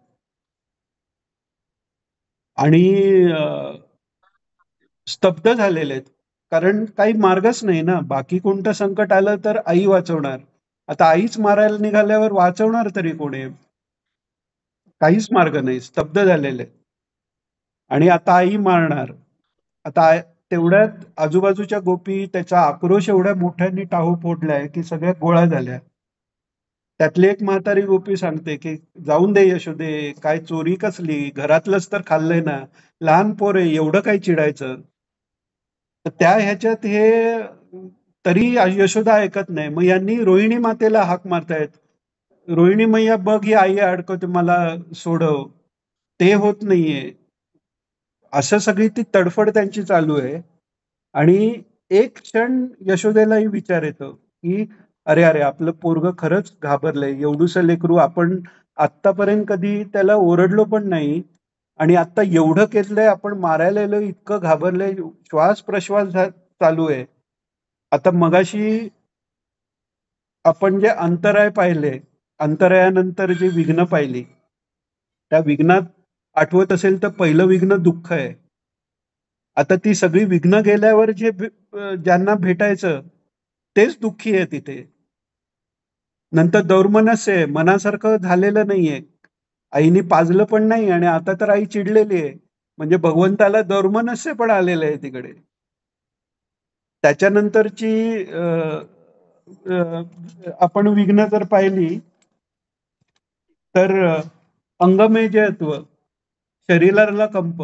आणि स्तब्ध झालेले आहेत. कारण काही मार्गच नाही ना. बाकी कोणतं संकट आलं तर आई वाचवणार. आता आईच मारायला निघाल्यावर वाचवणार तरी कोण आहे? काहीच मार्ग नाही. स्तब्ध झालेले आहेत. आणि आता आई मारणार. आता तेवढ्यात आजूबाजूच्या गोपी त्याचा आक्रोश एवढ्या मोठ्याने टाहो फोडलाय की सगळ्या गोळा झाल्या. त्यातली एक म्हातारी गोपी सांगते की जाऊन दे यशोदे, काय चोरी कसली, घरातलंच तर खाल्लंय ना, लहान पोर आहे, एवढं काय चिडायचं. तर त्या ह्याच्यात हे तरी यशोदा ऐकत नाही. मग यांनी रोहिणी मातेला हाक मारतायत, रोहिणी मैया बघ, ही आई अडकवते, मला सोडव. ते होत नाहीये. असं सगळी ती तडफड त्यांची चालू आहे. आणि एक क्षण यशोदेलाही विचार येतो की अरे अरे, आपलं पोरग खरंच घाबरलंय. एवढूसं लेकरू, आपण आत्तापर्यंत कधी त्याला ओरडलो पण नाही. आणि आता एवढं केलंय, आपण मारायला आलो, इतकं घाबरलंय, श्वास प्रश्वास चालू आहे. आता मगाशी आपण जे अंतराय पाहिले, अंतरायानंतर जी विघ्न पाहिली, त्या विघ्नात आठवत असेल तर पहिलं विघ्न दुःख आहे. आता ती सगळी विघ्न गेल्यावर जे ज्यांना भेटायचं तेच दुःखी आहे तिथे. नंतर दौर्मनस्य आहे, मनासारखं झालेलं नाहीये. आईने पाजलं पण नाही आणि आता तर आई चिडलेली आहे. म्हणजे भगवंताला दौर्मनस्य पण आलेलं आहे तिकडे. त्याच्यानंतरची आपण विघ्न जर पाहिली तर अंगमेजयत्व, शरीराला कंप,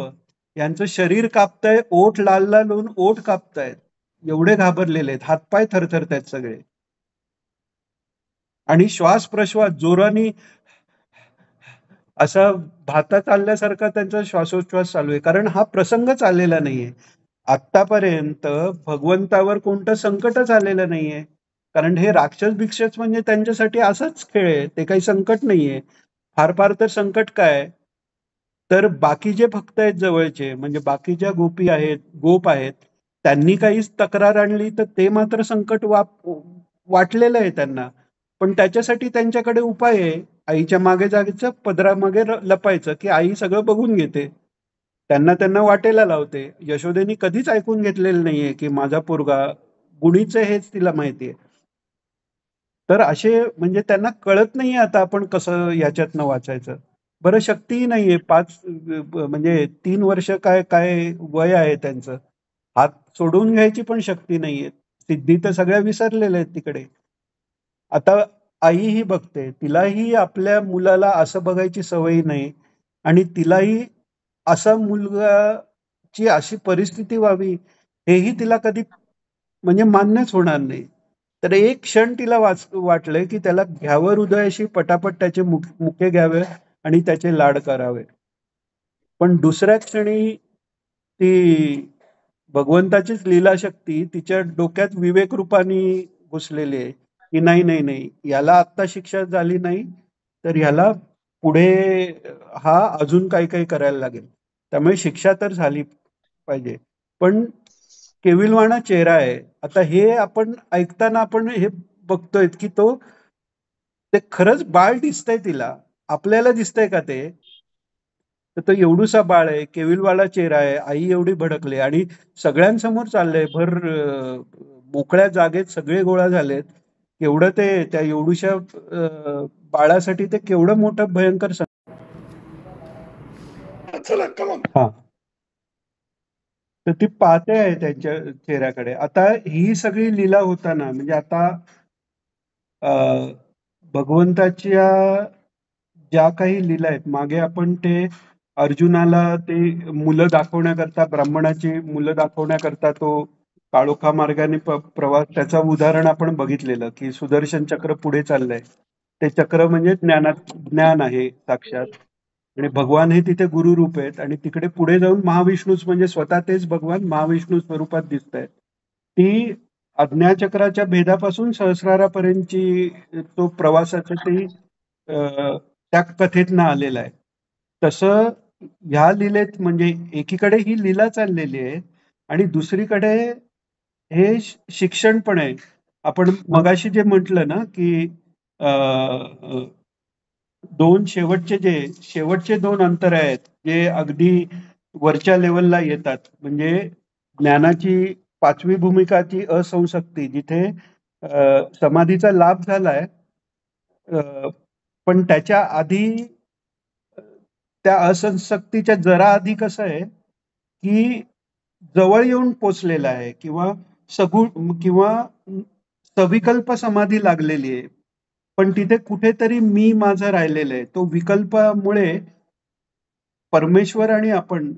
यांचं शरीर कापताय, ओठ लाल लाल होऊन ओठ कापतायत. एवढे घाबरलेले आहेत, हातपाय थरथरतायत सगळे. आणि श्वास प्रश्वास जोराने असा भाता चालल्यासारखा त्यांचा श्वासोच्छ्वास चालू आहे. कारण हा प्रसंगच आलेला नाहीये. आतापर्यंत भगवंतावर कोणतं संकटच आलेलं नाहीये. कारण हे राक्षस भिक्षस म्हणजे त्यांच्यासाठी असंच खेळ आहे. ते काही संकट नाहीये. फार फार तर संकट काय, तर बाकी जे भक्त आहेत जवळचे, म्हणजे बाकीच्या गोपी आहेत, गोप आहेत, त्यांनी काही तक्रार आणली तर ते मात्र संकट वाटलेलं आहे त्यांना. पण त्याच्यासाठी त्यांच्याकडे उपाय आहे. आईच्या मागे जायचं, पदरामागे लपायचं की आई सगळं बघून घेते. त्यांना त्यांना वाटेला लावते. यशोदेनी कधीच ऐकून घेतलेलं नाहीये की माझा पोरगा गुणीचं हेच तिला माहितीये. तर असे म्हणजे त्यांना कळत नाहीये आता आपण कसं याच्यातनं वाचायचं. बरं, शक्तीही नाहीये. म्हणजे 3 वर्ष काय काय वय आहे त्यांचं. हात सोडून घ्यायची पण शक्ती नाहीये. सिद्धी तर सगळ्या विसरलेल्या आहेत तिकडे. आता आईही बघते, तिलाही आपल्या मुलाला असं बघायची सवय नाही. आणि तिलाही असा मुलगाची अशी परिस्थिती व्हावी हेही तिला कधी म्हणजे मान्यच होणार नाही. तर एक क्षण तिला वाटलंय की त्याला घ्यावं हृदयाशी, पटापट त्याचे मुके घ्यावे आणि त्याचे लाड करावे. पण दुसऱ्या क्षणी ती भगवंताचीच लीलाशक्ती तिच्या डोक्यात विवेक रूपाने घुसलेली आहे की नाही नाही नाही, याला आत्ता शिक्षा झाली नाही तर ह्याला पुढे हा अजून काही काही करायला लागेल. त्यामुळे शिक्षा तर झाली पाहिजे. पण केविलवाणा चेहरा आहे. आता हे आपण ऐकताना आपण हे बघतोय की ते खरंच बाळ दिसतंय तिला. आपल्याला दिसतंय का ते? तर तो एवढूसा बाळ आहे, केविलवाला चेहरा आहे, आई एवढी भडकले आणि सगळ्यांसमोर चाललंय, भर मोकळ्या जागेत सगळे गोळा झालेत. केवढं ते त्या एवढूशा बाळासाठी ते केवढं मोठं भयंकर हा. तर ती पाहते आहे त्यांच्या चेहऱ्याकडे. आता ही सगळी लीला होताना म्हणजे आता भगवंताच्या ज्या काही लीला आहेत, मागे आपण ते अर्जुनाला ते मुलं दाखवण्याकरता, ब्राह्मणाची मुलं दाखवण्याकरता तो काळोखा मार्गाने प्रवास, त्याचं उदाहरण आपण बघितलेलं की सुदर्शन चक्र पुढे चाललंय. ते चक्र म्हणजे ज्ञान आहे साक्षात, आणि भगवान हे तिथे गुरुरूप आहेत, आणि तिकडे पुढे जाऊन महाविष्णूच म्हणजे स्वतः तेच भगवान महाविष्णू स्वरूपात दिसत आहेत. ती अज्ञाचक्राच्या भेदापासून सहस्रारापर्यंतची तो प्रवासाचं ते त्या कथेतनं आलेलं आहे. तसं ह्या लीलेत म्हणजे एकीकडे ही लीला चाललेली आहे, आणि दुसरीकडे हे शिक्षण पण आहे. आपण मगाशी जे म्हटलं ना की दोन शेवटचे दोन अंतर आहेत जे अगदी वरच्या लेवलला येतात, म्हणजे ज्ञानाची पाचवी भूमिका ती असंशक्ती, जिथे समाधीचा लाभ झालाय, पण त्याच्या आधी त्या असंशक्तीच्या जरा आधी कसं आहे की जवळ येऊन पोचलेला आहे, किंवा सगुण किंवा सविकल्प समाधी लागलेली आहे, पण तिथे कुठेतरी मी माझं राहिलेलं आहे. तो विकल्पामुळे परमेश्वर आणि आपण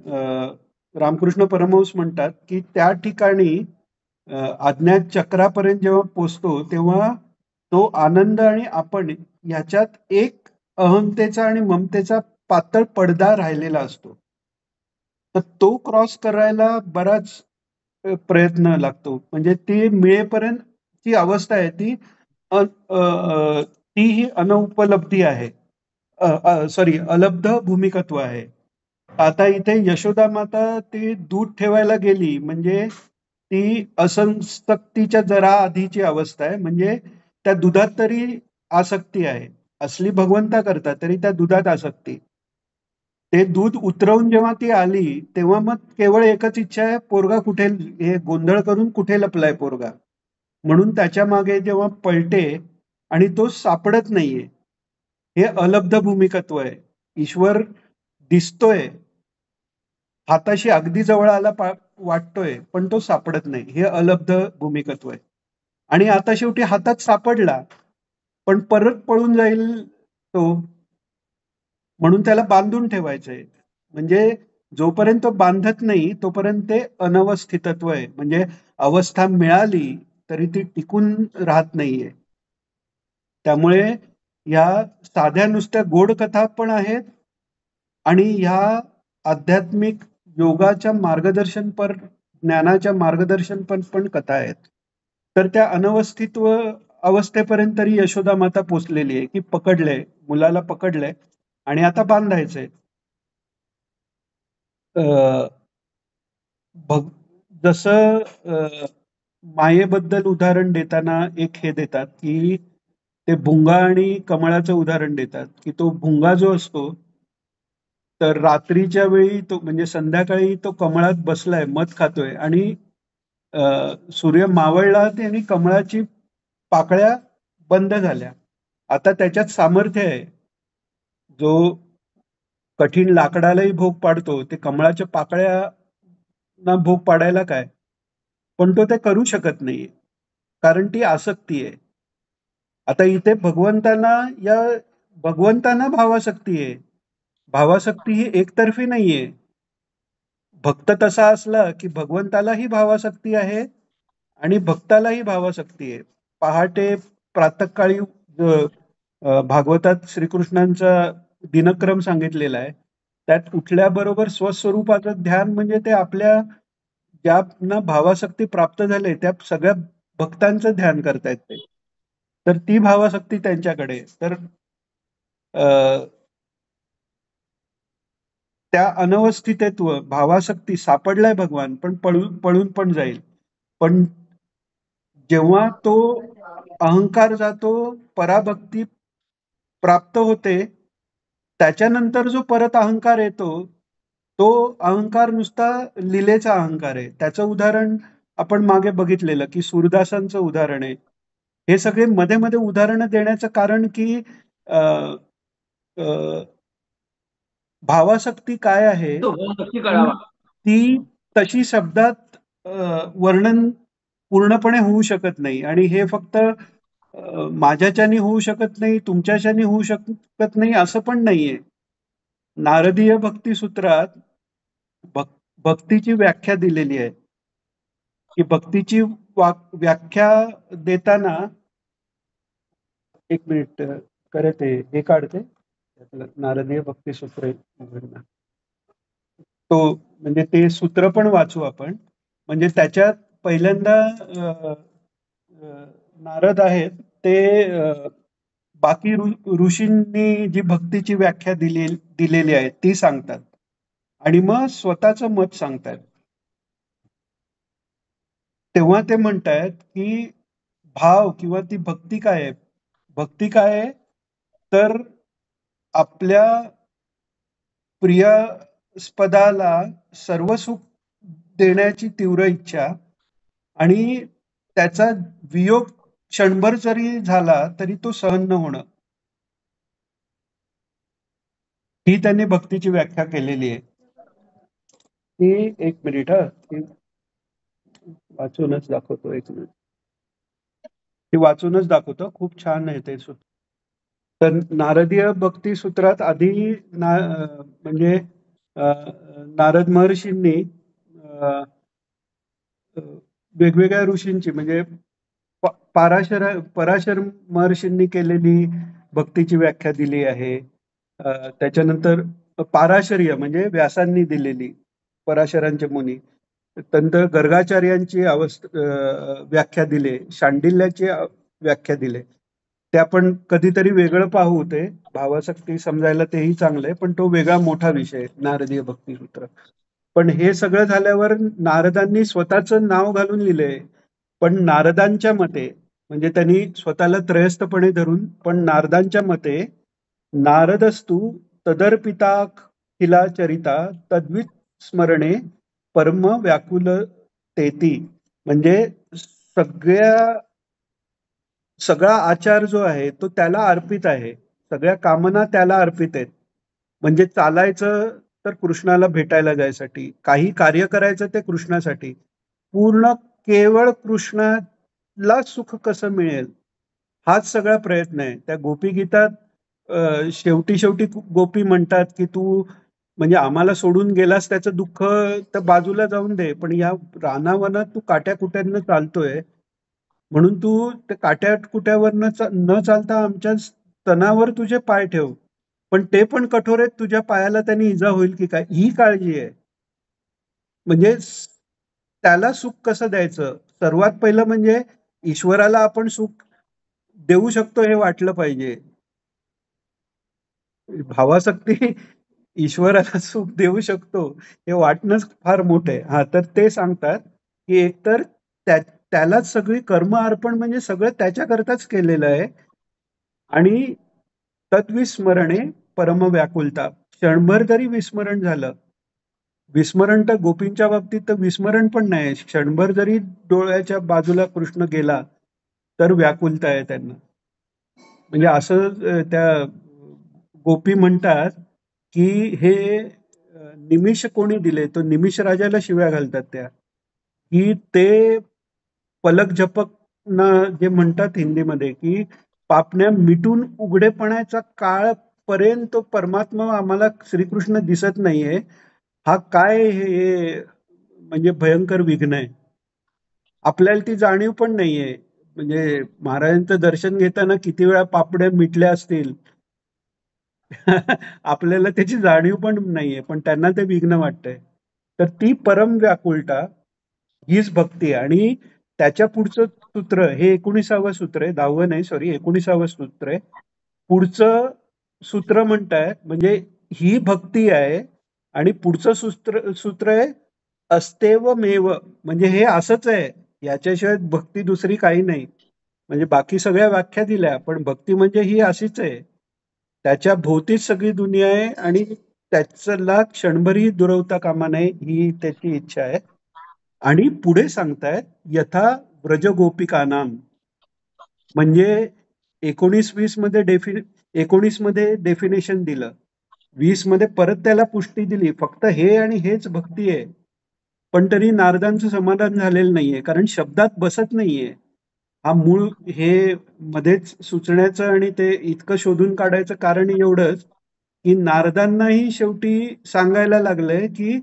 रामकृष्ण परमहंस म्हणतात की त्या ठिकाणी अज्ञात चक्रापर्यंत जेव्हा पोचतो तेव्हा तो आनंद आणि आपण याच्यात एक अहंतेचा आणि ममतेचा पातळ पडदा राहिलेला असतो. तर तो क्रॉस करायला बराच प्रयत्न लागतो. म्हणजे ती मिळेपर्यंत ती अवस्था आहे ती ती ही अनौपलब्धी आहे. सॉरी, अलब्ध भूमिकत्व आहे. आता इथे यशोदा माता ती दूध ठेवायला गेली म्हणजे ती असंशक्तीच्या जरा आधीची अवस्था आहे, म्हणजे त्या दुधात तरी आसक्ती आहे. असली भगवंता करता तरी त्या दुधात आसक्ती. ते दूध उतरवून जेव्हा ती आली तेव्हा मग केवळ एकच इच्छा आहे, पोरगा कुठे, हे गोंधळ करून कुठे लपलाय पोरगा, म्हणून त्याच्या मागे जेव्हा पळते आणि तो सापडत नाहीये. हे अलब्ध भूमिकत्व आहे. ईश्वर दिसतोय, हाताशी अगदी जवळ आला वाटतोय, पण तो सापडत नाही. हे अलब्ध भूमिकत्व आहे. आणि आता शेवटी हातात सापडला, पण परत पळून जाईल तो, म्हणून त्याला बांधून ठेवायचंय. म्हणजे जोपर्यंत तो बांधत नाही तोपर्यंत ते अनवस्थितत्व आहे, म्हणजे अवस्था मिळाली तरी ती टिकून राहत नाहीये. त्यामुळे या साध्या नुसत्या गोड कथा पण आहेत, आणि ह्या आध्यात्मिक योगाच्या मार्गदर्शनपर ज्ञानाच्या मार्गदर्शनपर पण कथा आहेत. तर त्या अनवस्थित्व अवस्थेपर्यंत तरी यशोदा माता पोचलेली आहे की पकडलंय, मुलाला पकडलंय आणि आता बांधायचंय. जसं मायेबद्दल उदाहरण देताना एक हे देतात की ते भुंगा आणि कमळाचं उदाहरण देतात की तो भुंगा जो असतो तर रात्रीच्या वेळी तो म्हणजे संध्याकाळी तो कमळात बसलाय, मध खातोय, आणि सूर्य मावळला आणि कमळाची पाकळ्या बंद झाल्या. आता त्याच्यात सामर्थ्य आहे. जो कठीण लाकडालाही भोग पाडतो ते कमळाच्या पाकळ्या भोग पाडायला काय, पण तो ते करू शकत नाहीये कारण ती आसक्ती आहे. आता इथे भगवंतांना भावासक्ती आहे. भावासक्ती ही एकतर्फी नाहीये. भक्त तसा असला की भगवंतालाही भावासक्ती आहे आणि भक्तालाही भावासक्ती आहे. पहाटे प्रातःकाळी भागवतात श्रीकृष्णांचा दिनक्रम सांगितलेला आहे. त्यात उठल्याबरोबर स्वस्वरूपाचं ध्यान, म्हणजे ते आपल्या ज्यांना भावासक्ती प्राप्त झाले त्या सगळ्या भक्तांचं ध्यान करतायत ते. तर ती भावासक्ती त्यांच्याकडे. तर त्या अनवस्थितत्व भावासक्ती सापडलाय भगवान, पण पळून पण जाईल. पण जेव्हा तो अहंकार जातो, पराभक्ती प्राप्त होते, त्याच्यानंतर जो परत अहंकार येतो तो अहंकार नुसता लीलेचा अहंकार आहे. त्याचं उदाहरण आपण मागे बघितलेलं की सूरदासांचं उदाहरण आहे. हे सगळे मध्ये मध्ये उदाहरणं देण्याचं कारण की भावासक्ती काय आहे तो हो नक्की कळावा. ती तशी शब्दात वर्णन पूर्णपणे होऊ शकत नाही, आणि हे फक्त माझ्याच्यानी होऊ शकत नाही, तुमच्याच्यानी होऊ शकत नाही असं पण नाहीये. नारदीय भक्ती सूत्रात भक्तीची व्याख्या दिलेली आहे. की भक्तीची व्याख्या देताना एक मिनिट करे ते हे काढते नारदीय भक्ती सूत्र तो म्हणजे ते सूत्र पण वाचू आपण. म्हणजे त्याच्यात पहिल्यांदा नारद आहेत ते बाकी ऋषींनी जी भक्तीची व्याख्या दिलेली आहे ती सांगतात आणि मग स्वतःचं मत सांगतात. तेव्हा ते म्हणतायत की भाव किंवा ती भक्ती काय आहे. भक्ती काय आहे तर आपल्या प्रियस्पदाला सर्व सुख देण्याची तीव्र इच्छा आणि त्याचा वियोग क्षणभर जरी झाला तरी तो सहन न होणं, ही त्यांनी भक्तीची व्याख्या केलेली आहे. ती एक मिनिट ती वाचूनच दाखवतो. एक मिनिट ती वाचूनच दाखवतो. खूप छान आहे ते सूत्र. तर नारदीय भक्ती सूत्रात आधी म्हणजे नारद महर्षींनी वेगवेगळ्या ऋषींची म्हणजे पराशर महर्षींनी केलेली भक्तीची व्याख्या दिली आहे. त्याच्यानंतर पाराशर्य म्हणजे व्यासांनी दिलेली, पराशरांचे मुनी. नंतर गर्गाचार्यांची व्याख्या दिली, शांडिल्याची व्याख्या दिली. ते आपण कधीतरी वेगळं पाहू. ते भावासक्ती समजायला तेही चांगलं आहे, पण तो वेगळा मोठा विषय नारदीय भक्ती सूत्र. पण हे सगळं झाल्यावर नारदांनी स्वतःचं नाव घालून लिहिलंय. पण नारदांच्या मते म्हणजे त्यांनी स्वतःला त्रयस्थपणे धरून, पण नारदांच्या मते नारदस्तु तदर्पिता चरिता तद्वित स्मरणे परम व्याकुल तेती. म्हणजे सगळा आचार जो आहे तो त्याला अर्पित आहे, सगळ्या कामना त्याला अर्पित आहेत. म्हणजे चालायचं तर कृष्णाला भेटायला जायसाठी, काही कार्य करायचं ते कृष्णासाठी, पूर्ण केवळ कृष्णाला सुख कसं मिळेल हाच सगळा प्रयत्न आहे. त्या गोपी गीतात शेवटी गोपी म्हणतात की तू म्हणजे आम्हाला सोडून गेलास त्याचं दुःख तर बाजूला जाऊन दे, पण या रानावनात तू काट्या कुट्यांना चालतोय म्हणून तू त्या काट्या कुट्यावर न चालता आमच्या स्तनावर तुझे पाय ठेव, पण ते पण कठोर आहेत, तुझ्या पायाला त्यांनी इजा होईल की काय, ही काळजी आहे. म्हणजे त्याला सुख कसं द्यायचं, सर्वात पहिलं म्हणजे ईश्वराला आपण सुख देऊ शकतो हे वाटलं पाहिजे. भावासक्ती ईश्वराला सुख देऊ शकतो हे वाटणंच फार मोठं आहे. हा, तर ते सांगतात की एकतर त्यालाच सगळी कर्म अर्पण म्हणजे सगळं त्याच्याकरताच केलेलं आहे. आणि तत्विस्मरणे परम व्याकुलता, क्षणभर जरी विस्मरण झालं, विस्मरण तर गोपींच्या बाबतीत तर विस्मरण पण नाही, क्षणभर जरी डोळ्याच्या बाजूला कृष्ण गेला तर व्याकुलता आहे त्यांना. म्हणजे असं त्या गोपी म्हणतात की हे निमिष कोणी दिले, तो निमिष राजाला शिव्या घालतात त्या, की ते पलक झपक जे म्हणतात हिंदीमध्ये की पापण्या मिटून उघडेपणाचा काळ पर्यंत परमात्मा आम्हाला श्रीकृष्ण दिसत नाहीये. हा काय हे म्हणजे भयंकर विघ्न आहे. आपल्याला ती जाणीव पण नाहीये. म्हणजे महाराजांचं दर्शन घेताना किती वेळा पापड्या मिटल्या असतील आपल्याला त्याची जाणीव पण नाहीये, पण त्यांना ते विघ्न वाटतंय. तर ती परम व्याकुलता हीच भक्ती आहे. आणि त्याच्या पुढचं सूत्र हे 19वं सूत्र आहे, 10वं नाही, सॉरी, 19वं सूत्र आहे. पुढचं सूत्र म्हणतायत म्हणजे ही भक्ती आहे आणि पुढचं सूत्र आहे अस्तेव मेव, म्हणजे हे असंच आहे, याच्याशिवाय भक्ती दुसरी काही नाही. म्हणजे बाकी सगळ्या व्याख्या दिल्या, पण भक्ती म्हणजे ही अशीच आहे, त्याच्या भोवतीच सगळी दुनिया आहे आणि त्याच्याला क्षणभरही दुरवता कामा नये, ही त्याची इच्छा आहे. आणि पुढे सांगतायत यथा व्रजगोपिका नाम, म्हणजे 19-20 मध्ये 19 मध्ये डेफिनेशन दिलं, 20 मध्ये परत त्याला पुष्टी दिली, फक्त हे आणि हेच भक्ती आहे. पण तरी नारदांचं समाधान झालेलं नाहीये, कारण शब्दात बसत नाहीये. हा मूळ हे मध्येच सुचण्याचं आणि ते इतकं शोधून काढायचं कारण एवढंच की नारदांनाही शेवटी सांगायला लागलंय की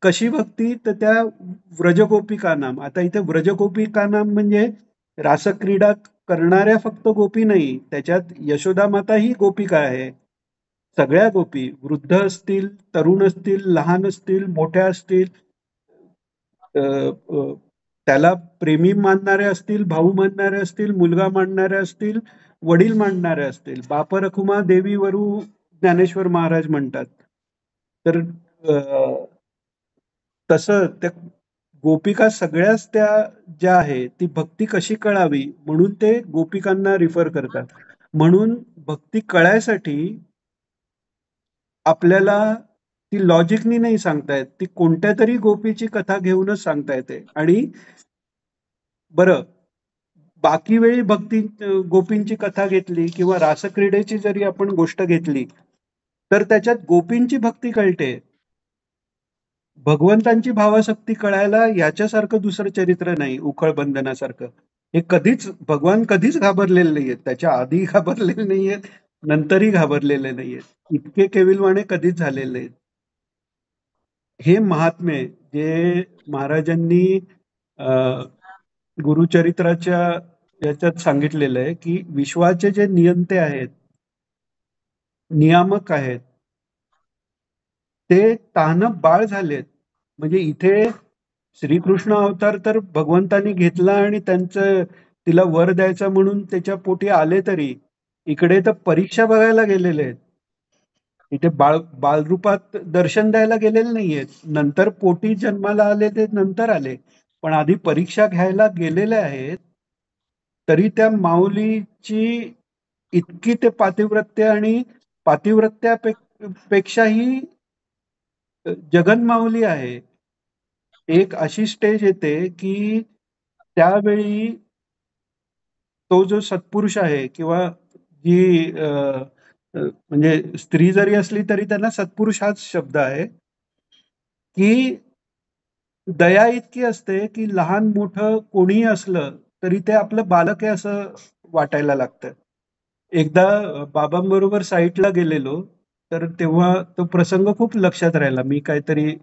कशी भक्ती तर त्या व्रजगोपिका नाम. आता इथे व्रजगोपिका नाम म्हणजे रासक्रीडा करणाऱ्या फक्त गोपी नाही, त्याच्यात यशोदा माता ही गोपिका आहे. सगळ्या गोपी, वृद्ध असतील, तरुण असतील, लहान असतील, मोठ्या असतील, अ, अ, त्याला प्रेमी मानणारे असतील, भाऊ मानणारे असतील, मुलगा मानणारे असतील, वडील मानणारे असतील. बाप रखुमा देवी वरू ज्ञानेश्वर महाराज म्हणतात. तर तसं त्या गोपिका सगळ्याच त्या ज्या आहे ती भक्ती कशी कळावी म्हणून ते गोपिकांना रिफर करतात. म्हणून भक्ती कळायसाठी आपल्याला ती लॉजिकनी नाही सांगता येत. ती कोणत्या तरी गोपीची कथा घेऊनच सांगता येते. आणि बरं, बाकी वेळी गोपींची कथा घेतली किंवा रासक्रीडेची जरी आपण गोष्ट घेतली तर त्याच्यात गोपींची भक्ती कळते. भगवंतांची भावासक्ती कळायला याच्यासारखं दुसरं चरित्र नाही, उखळ बंधनासारखं. हे कधीच भगवान कधीच घाबरलेले नाहीयेत. त्याच्या आधी घाबरलेले नाहीयेत, नंतरही घाबरलेले नाहीयेत. इतके केविलवाणे कधीच झालेले नाहीत. हे महात्म्य जे महाराजांनी गुरुचरित्राच्या याच्यात सांगितलेलं आहे की विश्वाचे जे नियंते आहेत, नियामक आहेत, ते तानप बाळ झालेत. म्हणजे इथे श्रीकृष्ण अवतार तर भगवंतानी घेतला आणि त्यांचं तिला वर द्यायचा म्हणून त्याच्या पोटी आले, तरी इकडे तर परीक्षा बघायला गेलेले आहेत. इथे बालरूपात दर्शन द्यायला गेलेले नाहीयेत. नंतर पोटी जन्माला आले ते नंतर आले, पण आधी परीक्षा घ्यायला गेलेले आहेत. तरी त्या माऊलीची इतकी ते पातिव्रत्य आणि पातिव्रत्यापेक्षाही जगन्माऊली आहे. एक अशी स्टेज येते की त्यावेळी तो जो सत्पुरुष आहे किंवा जी म्हणजे स्त्री जरी असली तरी त्यांना सत्पुरुष हाच शब्द आहे, की दया इतकी असते की लहान मोठं कोणीही असलं तरी ते आपलं बालक आहे असं वाटायला लागतं. एकदा बाबांबरोबर साईटला गेलेलो, तर तेव्हा तो प्रसंग खूप लक्षात राहिला. मी काहीतरी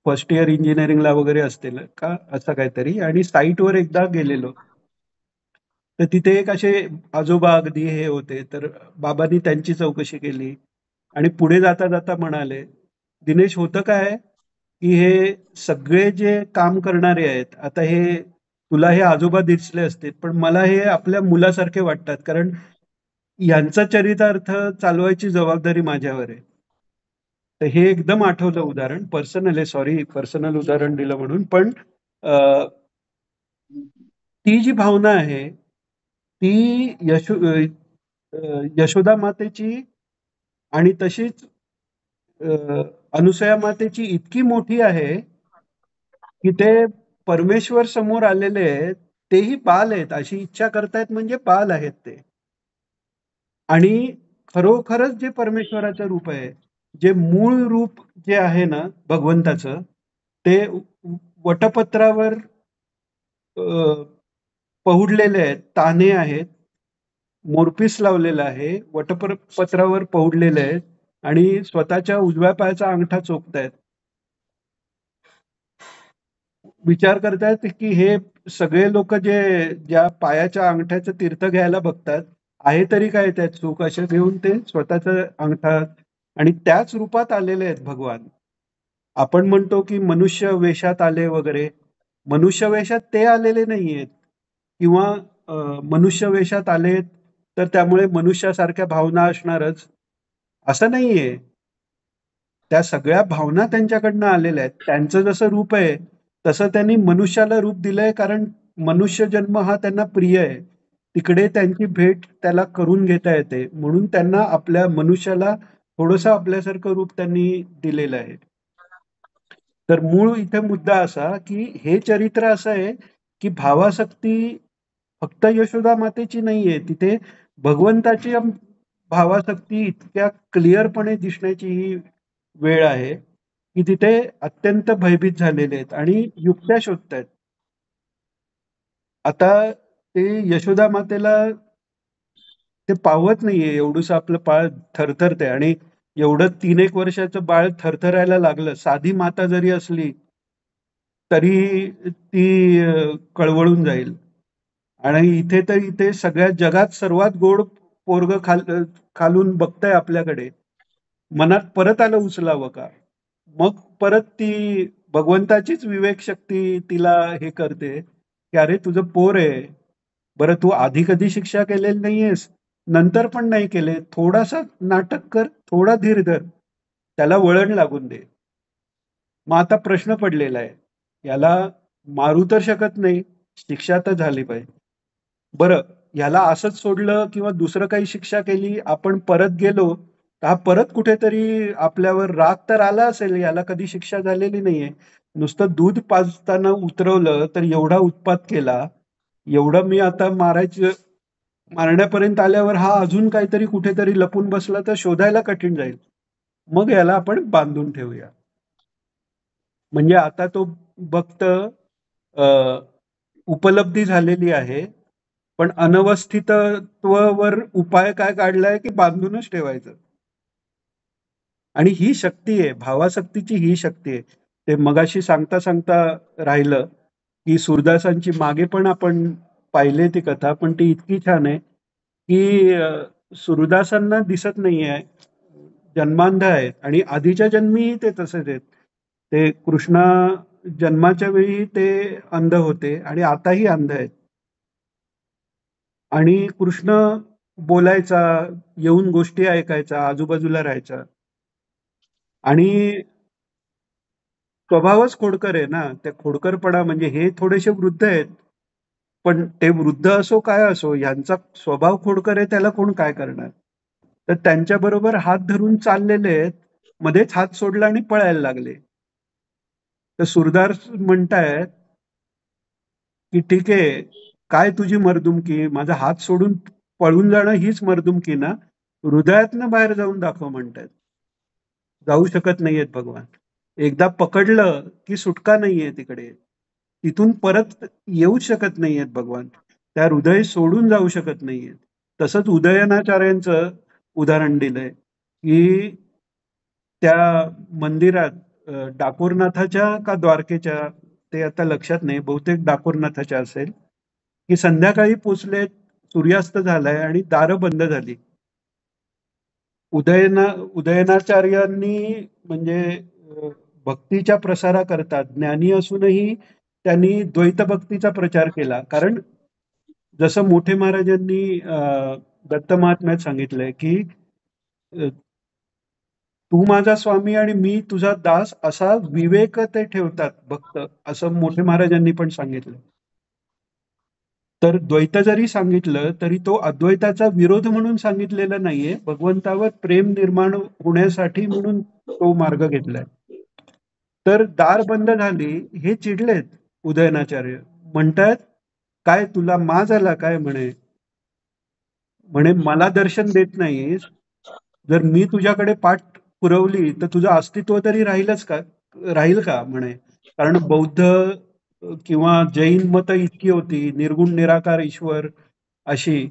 फर्स्ट इयर इंजिनिअरिंगला वगैरे असतील का असं काहीतरी, आणि साईटवर एकदा गेलेलो. तर तिथे एक असे आजोबा अगदी हे होते, तर बाबांनी त्यांची चौकशी केली आणि पुढे जाता जाता म्हणाले, दिनेश होतं काय की हे सगळे जे काम करणारे आहेत, आता हे तुला हे आजोबा दिसले असतील पण मला हे आपल्या मुलासारखे वाटतात, कारण यांचा चरितार्थ चालवायची जबाबदारी माझ्यावर आहे. तर हे एकदम आठवलं उदाहरण, पर्सनल आहे, सॉरी पर्सनल उदाहरण दिलं म्हणून. पण ती जी भावना आहे ती यशोदा मातेची आणि तशीच अनुसया मातेची इतकी मोठी आहे की ते परमेश्वर समोर आलेले आहेत, तेही बाल आहेत, अशी इच्छा करतायत म्हणजे बाल आहेत ते. आणि खरोखरच जे परमेश्वराचं रूप आहे, जे मूळ रूप जे आहे ना भगवंताचं, ते वटपत्रावर पहुडलेले आहेत, ताने आहेत, मोरपीस लावलेला आहे, वटपत्रावर पहुडलेले आहेत आणि स्वतःच्या उजव्या पायाचा अंगठा चोखतायत. विचार करतायत की हे सगळे लोक ज्या पायाच्या अंगठ्याचं तीर्थ घ्यायला बघतात, आहे तरी काय त्यात चूक, अशा घेऊन ते स्वतःचा अंगठा, आणि त्याच रूपात आलेले आहेत भगवान. आपण म्हणतो की मनुष्य वेशात आले वगैरे, मनुष्य वेशात ते आलेले नाहीयेत, किंवा मनुष्य वेशात आलेत तर त्यामुळे मनुष्यासारख्या भावना असणारच असं नाहीये. त्या सगळ्या भावना त्यांच्याकडनं आलेल्या आहेत. त्यांचं जसं रूप आहे तसं त्यांनी मनुष्याला रूप दिलंय, कारण मनुष्य जन्म हा त्यांना प्रिय आहे. तिकडे त्यांची भेट त्याला करून घेता येते, म्हणून त्यांना आपल्या मनुष्याला थोडंसं आपल्यासारखं रूप त्यांनी दिलेलं आहे. तर मूळ इथे मुद्दा असा की हे चरित्र असं आहे की भावासक्ती फक्त यशोदा मातेची नाहीये, तिथे भगवंताची भावासक्ती इतक्या क्लिअरपणे दिसण्याची ही वेळ आहे की तिथे अत्यंत भयभीत झालेले आहेत आणि युक्त्या शोधतायत. आता ते यशोदा मातेला ते पावत नाहीये, एवढंसं आपलं पाळ थरथरते आणि एवढं 3-1 वर्षाचं बाळ थरथरायला लागलं, साधी माता जरी असली तरी ती कळवळून जाईल. आणि इथे तर इथे सगळ्या जगात सर्वात गोड पोरग खालून बघतंय आपल्याकडे. मनात परत आलं उचलावं का? मग परत ती भगवंताचीच विवेक शक्ती तिला हे करते, की अरे तुझं पोर आहे. बरं तू आधी कधी शिक्षा केलेली नाहीयेस, नंतर पण नाही केले. थोडासा नाटक कर, थोडा धीर धर. त्याला वळण लागून दे. मग आता प्रश्न पडलेला आहे. याला मारू तर शकत नाही, शिक्षा तर झाली पाहिजे. बरं, ह्याला असंच सोडलं किंवा दुसरं काही शिक्षा केली, आपण परत गेलो, तर हा परत कुठेतरी आपल्यावर राग तर आला असेल, याला कधी शिक्षा झालेली नाहीये. नुसतं दूध पाजताना उतरवलं तर एवढा उत्पात केला, एवढं मी आता मारण्यापर्यंत आल्यावर हा अजून काहीतरी कुठेतरी लपून बसला तर शोधायला कठीण जाईल. मग याला आपण बांधून ठेवूया. म्हणजे आता तो भक्त उपलब्धी झालेली आहे, पण अनवस्थितत्वावर उपाय काय काढलाय की बांधूनच ठेवायचं. आणि ही शक्ती आहे, भावासक्तीची ही शक्ती आहे. ते मगाशी सांगता सांगता राहिलं की सूरदासांची मागे पण आपण पाहिले ती कथा, पण ती इतकी छान आहे की सूरदासांना दिसत नाहीये, जन्मांध आहेत आणि आधीच्या जन्मीही ते तसेच आहेत. ते कृष्णा जन्माच्या वेळी ते अंध होते आणि आताही अंध आहेत. आणि कृष्ण बोलायचा, येऊन गोष्टी ऐकायचा, आजूबाजूला राहायचा. आणि स्वभावच खोडकर आहे ना. त्या खोडकरपणा म्हणजे हे थोडेसे वृद्ध आहेत. पण ते वृद्ध असो काय असो, ह्यांचा स्वभाव खोडकर आहे, त्याला कोण काय करणार? तर त्यांच्याबरोबर हात धरून चाललेले आहेत. मध्येच हात सोडला आणि पळायला लागले. तर सूरदास म्हणतायत की ठीक आहे, काय तुझी मर्दुमकी? माझा हात सोडून पळून जाणं हीच मर्दुमकी ना? हृदयातनं बाहेर जाऊन दाखव म्हणतायत. जाऊ शकत नाहीयेत भगवान. एकदा पकडलं की सुटका नाहीये तिकडे. तिथून परत येऊ शकत नाहीयेत भगवान. त्या हृदय सोडून जाऊ शकत नाहीयेत. तसंच उदयनाचार्यांचं उदाहरण दिलंय, की त्या मंदिरात डाकोरनाथाच्या का द्वारकेच्या ते आता लक्षात नाही, बहुतेक डाकोरनाथाच्या असेल, की संध्याकाळी पोचलेत, सूर्यास्त झालाय आणि दारं बंद झाली. उदयनाचार्यांनी म्हणजे भक्तीच्या प्रसाराकरता ज्ञानी असूनही त्यांनी द्वैत भक्तीचा प्रचार केला. कारण जसं मोठे महाराजांनी दत्त महात्म्यात सांगितलंय की तू माझा स्वामी आणि मी तुझा दास असा विवेक ते ठेवतात भक्त, असं मोठे महाराजांनी पण सांगितलं. तर द्वैत जरी सांगितलं तरी तो अद्वैताचा विरोध म्हणून सांगितलेला नाहीये, भगवंतावर प्रेम निर्माण होण्यासाठी म्हणून तो मार्ग घेतलाय. तर दार बंद झाली, हे चिडलेत उदयनाचार्य. म्हणतायत काय तुला माज आला काय? म्हणे म्हणे मला दर्शन देत नाहीस, जर मी तुझ्याकडे पाठ पुरवली तर तुझं अस्तित्व तरी राहील का? म्हणे कारण बौद्ध किंवा जैन मत इतकी होती निर्गुण निराकार ईश्वर अशी,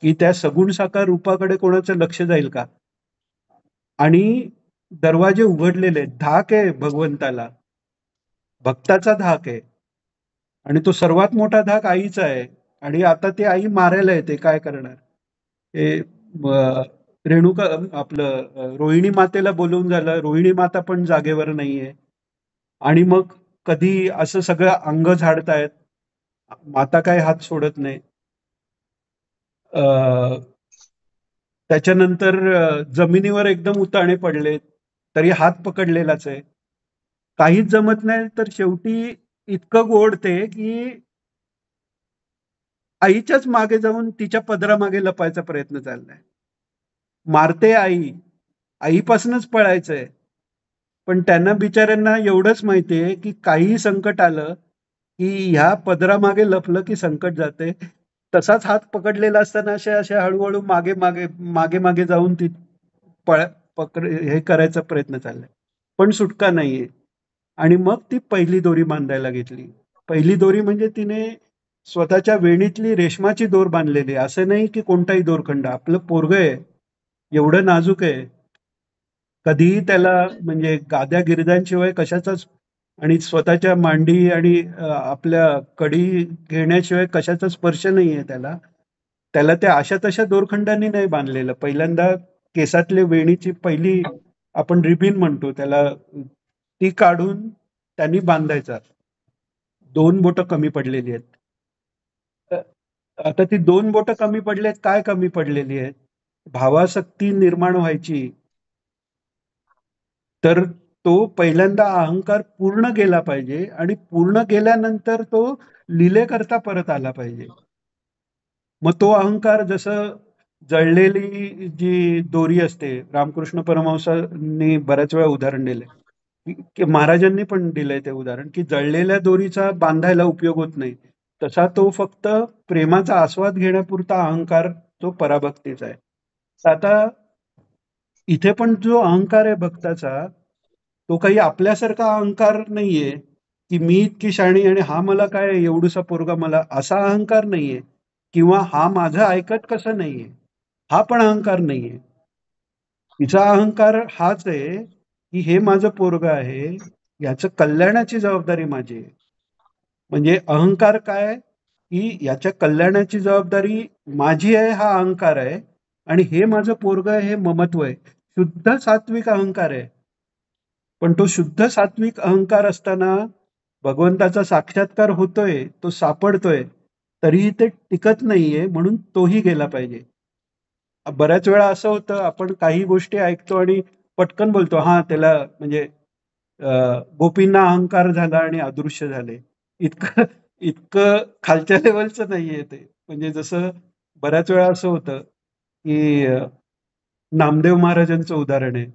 की त्या सगुण साकार रूपाकडे कोणाचं लक्ष जाईल का? आणि दरवाजे उघडलेले आहेत. धाक आहे भगवंताला, भक्ताचा धाक आहे. आणि तो सर्वात मोठा धाक आईचा आहे. आणि आता ती आई मारायला येते, काय करणार? हे रेणुका आपलं रोहिणी मातेला बोलवून झालं, रोहिणी माता पण जागेवर नाहीये. आणि मग कधी असं सगळं अंग झाडतायत, माता काय हात सोडत नाही. त्याच्यानंतर जमिनीवर एकदम उताणे पडले तरी हात पकडलेलाच आहे. काहीच जमत नाही, तर शेवटी इतकं गोड ते की आईच्याच मागे जाऊन तिच्या पदरामागे लपायचा प्रयत्न चाललाय. मारते आई, आईपासूनच पळायचंय. पण त्यांना बिचाऱ्यांना एवढंच माहितीये की काहीही संकट आलं की ह्या पदरामागे लपलं की संकट जाते. तसाच हात पकडलेला असताना अशा अशा हळूहळू मागे मागे मागे मागे जाऊन ती हे करायचा प्रयत्न चाललाय. पण सुटका नाहीये. आणि मग ती पहिली दोरी बांधायला घेतली. पहिली दोरी म्हणजे तिने स्वतःच्या वेणीतली रेशमाची दोर बांधलेली, असं नाही की कोणताही दोरखंड. आपलं पोरग आहे, एवढं नाजूक आहे, कधीही त्याला म्हणजे गाद्या गिरद्यांशिवाय कशाचाच आणि स्वतःच्या मांडी आणि आपल्या कडी घेण्याशिवाय कशाचा स्पर्श नाहीये त्याला. त्याला त्या अशा तशा दोरखंडांनी नाही बांधलेलं. पहिल्यांदा केसातली वेणीची पहिली आपण रिबीन म्हणतो त्याला, ती काढून त्यांनी बांधायचा. 2 बोटं कमी पडलेली आहेत. आता ती 2 बोटं कमी पडलेत, काय कमी पडलेली आहेत? भावासक्ती निर्माण व्हायची, तर तो पहिल्यांदा अहंकार पूर्ण गेला पाहिजे आणि पूर्ण गेल्यानंतर तो लीलेकरता परत आला पाहिजे. मग तो अहंकार जसं जळलेली जी दोरी असते, रामकृष्ण परमहंसांनी बऱ्याच वेळा उदाहरण दिलंय, की महाराजांनी पण दिलंय ते उदाहरण, की जळलेल्या दोरीचा बांधायला उपयोग होत नाही. तसा तो फक्त प्रेमाचा आस्वाद घेण्यापुरता अहंकार तो पराभक्तीचा आहे. आता इथे पण जो अहंकार आहे भक्ताचा, तो काही आपल्यासारखा अहंकार नाहीये, की मी इतकी शाणी आणि हा मला काय एवढूसा पोरगा मला, असा अहंकार नाहीये. किंवा हा माझं ऐकत कसं नाहीये, हा पण अहंकार नाहीये. तिचा अहंकार हाच आहे, की हे माझं पोरग आहे, याचं कल्याणाची जबाबदारी माझी आहे. म्हणजे अहंकार काय, की याच्या कल्याणाची जबाबदारी माझी आहे, हा अहंकार आहे. आणि हे माझं पोरग आहे, हे ममत्व आहे. शुद्ध सात्विक अहंकार आहे. पण तो शुद्ध सात्विक अहंकार असताना भगवंताचा साक्षात्कार होतोय, तो सापडतोय, तरीही ते टिकत नाहीये, म्हणून तोही गेला पाहिजे. बऱ्याच वेळा असं होतं, आपण काही गोष्टी ऐकतो आणि पटकन बोलतो, हा त्याला म्हणजे गोपींना अहंकार झाला आणि अदृश्य झाले. इतकं इतकं खालच्या लेवलचं नाहीये ते. म्हणजे जसं बऱ्याच वेळा असं होतं, की नामदेव महाराजांचं उदाहरण आहे,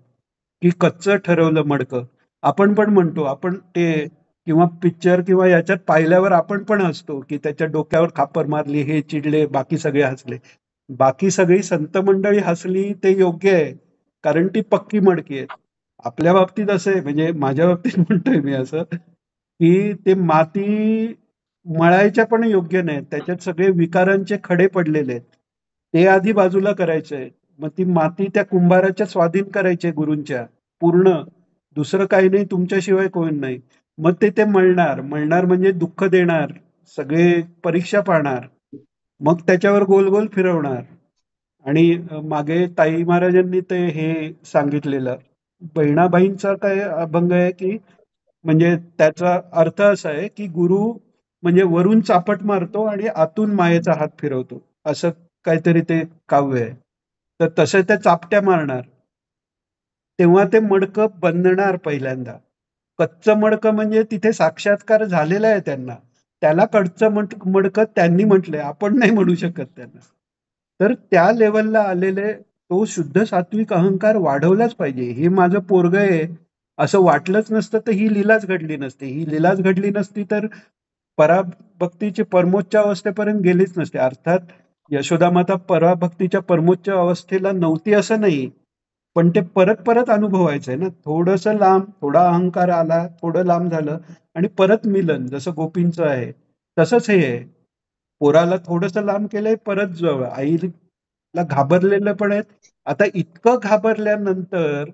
की कच्चं ठरवलं मडकं. आपण पण म्हणतो, आपण ते किंवा पिक्चर किंवा याच्यात पाहिल्यावर आपण पण हसतो, की त्याच्या डोक्यावर खापर मारली, हे चिडले, बाकी सगळे हसले. बाकी सगळी संत मंडळी हसली ते योग्य आहे, कारण ती पक्की मडकी आहेत. आपल्या बाबतीत असं आहे, म्हणजे माझ्या बाबतीत म्हणतोय मी असं, की ते माती मळायच्या पण योग्य नाही. त्याच्यात सगळे विकारांचे खडे पडलेले आहेत. ते आधी बाजूला करायचे. मग ती माती त्या कुंभाराच्या स्वाधीन करायचे गुरूंच्या पूर्ण. दुसरं काही नाही, तुमच्याशिवाय कोण नाही. मग ते मळणार. मळणार म्हणजे दुःख देणार. सगळे परीक्षा पाहणार. मग त्याच्यावर गोल गोल फिरवणार. आणि मागे ताई महाराजांनी ते हे सांगितलेलं. बहिणाबाईंचा काय अभंग आहे, की म्हणजे त्याचा अर्थ असा आहे, की गुरु म्हणजे वरून चापट मारतो आणि आतून मायेचा हात फिरवतो. असं काहीतरी ते काव्य आहे. तर तसं त्या चापट्या मारणार. तेव्हा ते मडकं बनणार पहिल्यांदा. कच्चं मडकं म्हणजे तिथे साक्षात्कार झालेला आहे त्यांना. त्याला कच्चं मडकं त्यांनी म्हटलंय. आपण नाही म्हणू शकत त्यांना. तर त्या लेव्हलला आलेले तो शुद्ध सात्विक अहंकार वाढवलाच पाहिजे. हे माझं पोरगं आहे असं वाटलंच नसतं तर ही लीलाच घडली नसते. ही लीलाच घडली नसती तर पराभक्तीची परमोच्च अवस्थेपर्यंत गेलीच नसते. अर्थात यशोदा माता पराभक्तीच्या परमोच्च अवस्थेला नव्हती असं नाही. पण ते परत परत अनुभवायचंय ना. थोडंसं लांब, थोडा अहंकार आला, थोडं लांब झालं आणि परत मिलन जसं गोपींचं आहे. तसंच हे आहे. पोराला थोडंसं लांब केलंय, परत जवळ. आईला घाबरलेलं पण आहेत. आता इतकं घाबरल्यानंतर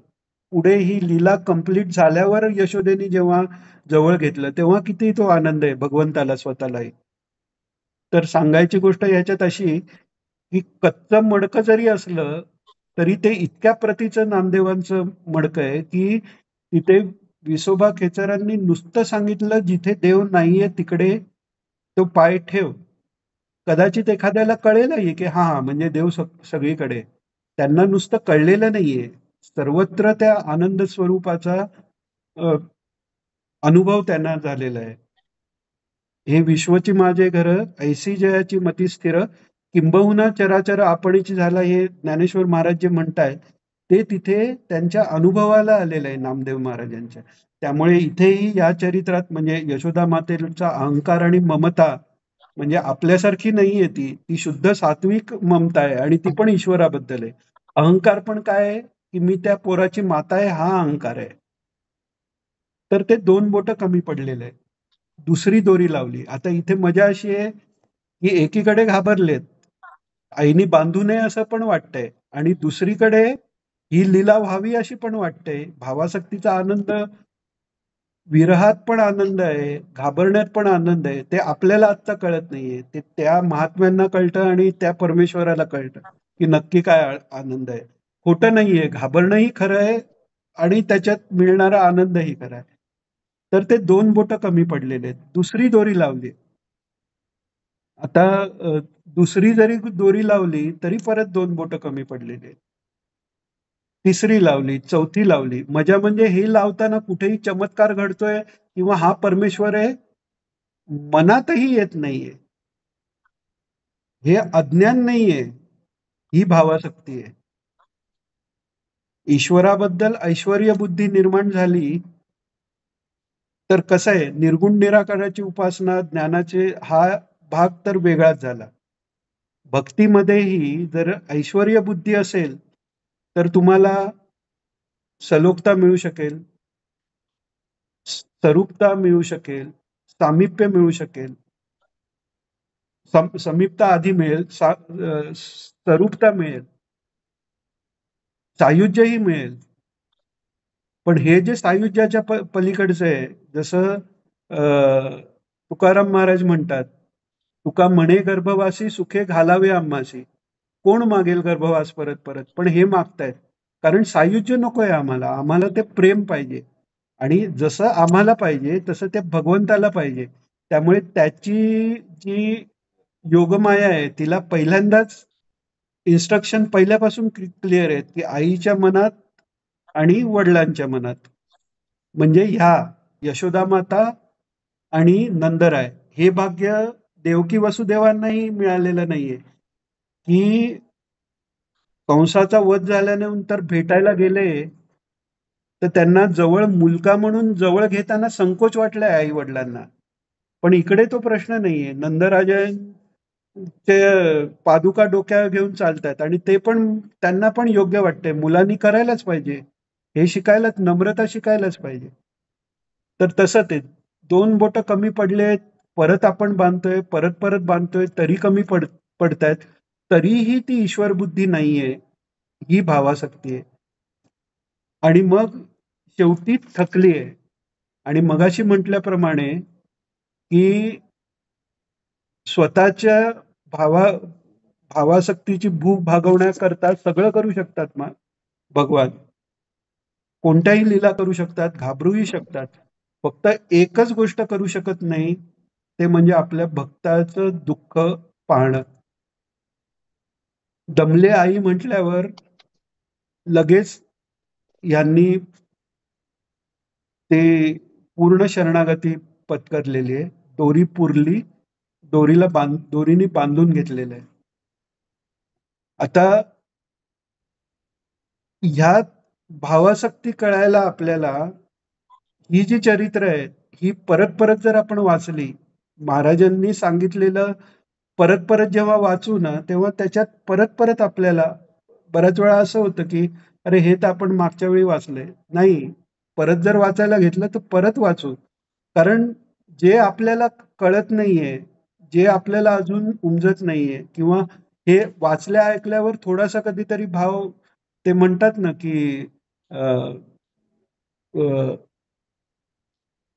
पुढे ही लीला कंप्लीट झाल्यावर यशोदेनी जेव्हा जवळ घेतलं, तेव्हा किती तो आनंद आहे भगवंताला स्वतःलाही. तर सांगायची गोष्ट ह्याच्यात अशी, की कच्चं मडकं जरी असलं, तरी ते इतक्या प्रतीचं नामदेवांचं मडकं आहे, की तिथे विसोबा खेचरांनी नुसतं सांगितलं, जिथे देव नाहीये तिकडे तो पाय ठेव. कदाचित एखाद्याला कळेलही, की हां, म्हणजे देव सगळीकडे. त्यांना नुसतं कळलेलं नाहीये. सर्वत्र त्या आनंद स्वरूपाचा अ, अनुभव त्यांना झालेला आहे. हे विश्वची माझे घर, ऐसी जयाची मती स्थिर, किंबहुना चराचर आपणीची झाला, हे ज्ञानेश्वर महाराज जे म्हणतायत, ते तिथे त्यांच्या अनुभवाला आलेलं आहे नामदेव महाराजांच्या. त्यामुळे इथेही या चरित्रात म्हणजे यशोदा मातेचा अहंकार आणि ममता म्हणजे आपल्यासारखी नाहीये ती. ती शुद्ध सात्विक ममता आहे आणि ती पण ईश्वराबद्दल आहे. अहंकार पण काय आहे, की मी त्या पोराची माता आहे, हा अहंकार आहे. तर ते 2 बोटं कमी पडलेले आहे. दुसरी दोरी लावली. आता इथे मजा अशी आहे, की एकीकडे घाबरलेत. आईनी बांधू नये असं पण वाटतंय आणि दुसरीकडे ही लीला व्हावी अशी पण वाटते. भावासक्तीचा आनंद, विरहात पण आनंद आहे, घाबरण्यात पण आनंद आहे. ते आपल्याला आत्ता कळत नाहीये. ते त्या महात्म्यांना कळतं आणि त्या परमेश्वराला कळतं, की नक्की काय आनंद आहे. खोटं नाहीये, घाबरणंही खरं आहे आणि त्याच्यात मिळणारा आनंदही खरा आहे. तर ते 2 बोटं कमी पडलेले आहेत. दुसरी दोरी लावली. आता दुसरी जरी दोरी लावली तरी परत 2 बोटं कमी पडलेली आहेत. तिसरी लावली, चौथी लावली. मजा म्हणजे हे लावताना कुठेही चमत्कार घडतोय किंवा हा परमेश्वर आहे, मनातही येत नाहीये. हे अज्ञान नाहीये, ही भावासक्ती आहे. ईश्वराबद्दल ऐश्वर्य बुद्धी निर्माण झाली, तर कसं आहे, निर्गुण निराकाराची उपासना, ज्ञानाचे हा भाग तर वेगळाच झाला. भक्तीमध्येही जर ऐश्वर्य बुद्धी असेल, तर तुम्हाला सलोखता मिळू शकेल, सरूपता मिळू शकेल, सामिप्य मिळू शकेल. समीपता आधी मिळेल, सरूपता मिळेल, सायुज्यही मिळेल. पण हे जे सायुज्याच्या पलीकडचं आहे, जसं तुकाराम महाराज म्हणतात, तुका म्हणे गर्भवासी सुखे घालावे आम्हासी. कोण मागेल गर्भवास परत परत? पण हे मागतायत. कारण सायुज्य नकोय आम्हाला, आम्हाला ते प्रेम पाहिजे. आणि जसं आम्हाला पाहिजे तसं ते भगवंताला पाहिजे. त्यामुळे त्याची जी योगमाया आहे, तिला पहिल्यांदाच इन्स्ट्रक्शन पहिल्यापासून क्लिअर आहेत, की आईच्या मनात आणि वडिलांच्या मनात. म्हणजे ह्या यशोदा माता आणि नंदराय हे भाग्य देवकी वसुदेवांनाही मिळालेलं नाहीये, की कंसाचा वध झाल्यानंतर भेटायला गेले, तर त्यांना जवळ मुलगा म्हणून जवळ घेताना संकोच वाटलाय आई वडिलांना. पण इकडे तो प्रश्न नाहीये. नंदराजांचे पादुका डोक्यावर घेऊन चालतात आणि ते पण त्यांना पण योग्य वाटतंय. मुलांनी करायलाच पाहिजे. हे शिकायलाच, नम्रता शिकायलाच पाहिजे. तर तसं ते 2 बोटं कमी पडलेत, परत आपण बांधतोय, परत परत बांधतोय, तरी कमी पडतायत. तरीही ती ईश्वर बुद्धी नाहीये, ही भावासक्ती आहे. आणि मग शेवटी थकली आहे. आणि मगाशी म्हटल्याप्रमाणे, की स्वतःच्या भावा भावासक्तीची भूक भागवण्याकरता सगळं करू शकतात भगवान. कोणत्याही लीला करू शकतात, घाबरूही शकतात. फक्त एकच गोष्ट करू शकत नाही, ते म्हणजे आपल्या भक्ताचं दुःख पाहणं. दमले आई म्हटल्यावर लगेच यांनी ते पूर्ण शरणागती पत्करलेली आहे. दोरी पुरली, दोरीने बांधून घेतलेलं आहे. आता ह्यात भावासक्ती कळायला आपल्याला ही जी चरित्र आहेत, ही परत परत जर आपण वाचली, महाराजांनी सांगितलेलं परत परत जेव्हा वाचू ना, तेव्हा त्याच्यात परत परत आपल्याला बऱ्याच वेळा असं होतं, की अरे हे तर आपण मागच्या वेळी वाचलंय. नाही, परत जर वाचायला घेतलं तर परत वाचू. कारण जे आपल्याला कळत नाहीये, जे आपल्याला अजून उमजत नाहीये, किंवा हे वाचल्या ऐकल्यावर थोडासा कधीतरी भाव, ते म्हणतात ना, की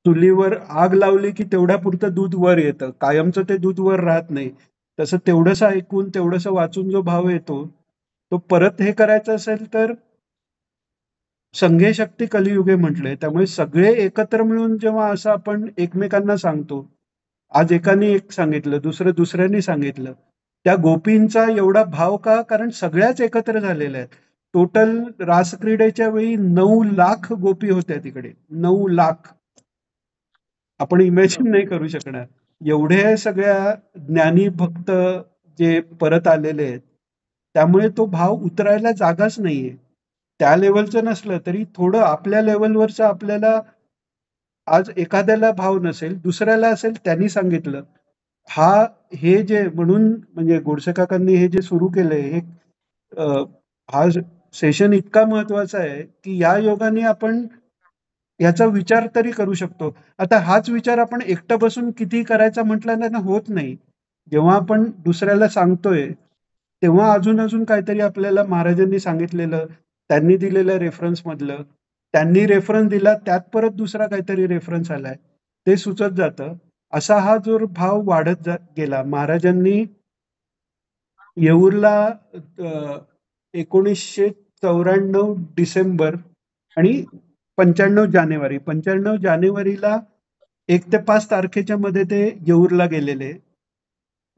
चुलीवर आग लावली की तेवढ्यापुरतं दूध वर येतं. कायमचं ते दूध वर राहत नाही. तसं तेवढंसं ऐकून, तेवढंसं वाचून जो भाव येतो, तो परत हे करायचं असेल तर संघे शक्ती कलियुगे म्हटलंय. त्यामुळे सगळे एकत्र मिळून जेव्हा असं आपण एकमेकांना सांगतो, आज एकाने एक सांगितलं, दुसरं दुसऱ्यांनी सांगितलं. त्या गोपींचा एवढा भाव का? कारण सगळ्याच एकत्र झालेल्या आहेत. टोटल रासक्रीडेच्या वेळी 9 लाख गोपी होत्या तिकडे. 9 लाख. आपण इमॅजिन नाही करू शकणार. एवढे सगळ्या ज्ञानी भक्त जे परत आलेले आहेत. त्यामुळे तो भाव उतरायला जागाच नाहीये. त्या लेव्हलचं नसलं तरी थोडं आपल्या लेव्हलवरचं आपल्याला, आज एखाद्याला भाव नसेल, दुसऱ्याला असेल, त्यांनी सांगितलं. हे जे म्हणून म्हणजे गोडसे काकांनी हे जे सुरू केलंय, हे हा सेशन इतका महत्वाचा आहे, की या योगाने आपण याचा विचार तरी करू शकतो. आता हाच विचार आपण एकटं बसून किती करायचा म्हटलं ना, होत नाही. जेव्हा आपण दुसऱ्याला सांगतोय, तेव्हा अजून अजून काहीतरी आपल्याला महाराजांनी सांगितलेलं त्यांनी दिलेल्या रेफरन्स मधलं, त्यांनी रेफरन्स दिला त्यात परत दुसरा काहीतरी रेफरन्स आलाय, ते सुचत जातं. असा हा जो भाव वाढत गेला. महाराजांनी येऊरला 1994 डिसेंबर आणि 95 जानेवारीला 1 ते 5 तारखेच्या मध्ये ते येऊरला गेलेले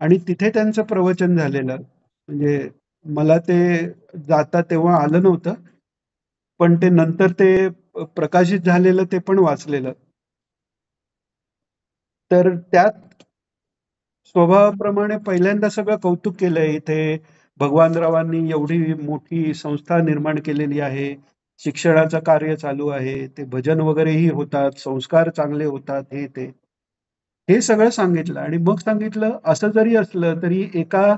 आणि तिथे त्यांचं प्रवचन झालेलं. म्हणजे मला ते जाता तेव्हा आलं नव्हतं, पण ते नंतर ते प्रकाशित झालेलं ते पण वाचलेलं. तर त्यात स्वभावाप्रमाणे पहिल्यांदा सगळं कौतुक केलंय. इथे भगवानरावांनी एवढी मोठी संस्था निर्माण केलेली आहे, शिक्षणाचं कार्य चालू आहे, ते भजन वगैरेही होतात, संस्कार चांगले होतात, हे ते हे सगळं सांगितलं. आणि मग सांगितलं असं जरी असलं तरी एका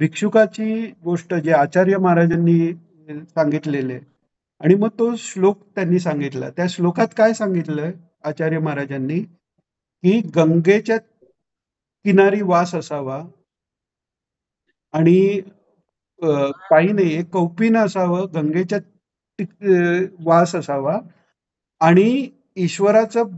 भिक्षुकाची गोष्ट जे आचार्य महाराजांनी सांगितलेले, आणि मग तो श्लोक त्यांनी सांगितला. त्या श्लोकात काय सांगितलं आचार्य महाराजांनी, की गंगेच्या किनारी वास असावा आणि काही नाही, एक कौपिन असावं, गंगेच्या वास असावा आणि ईश्वराचं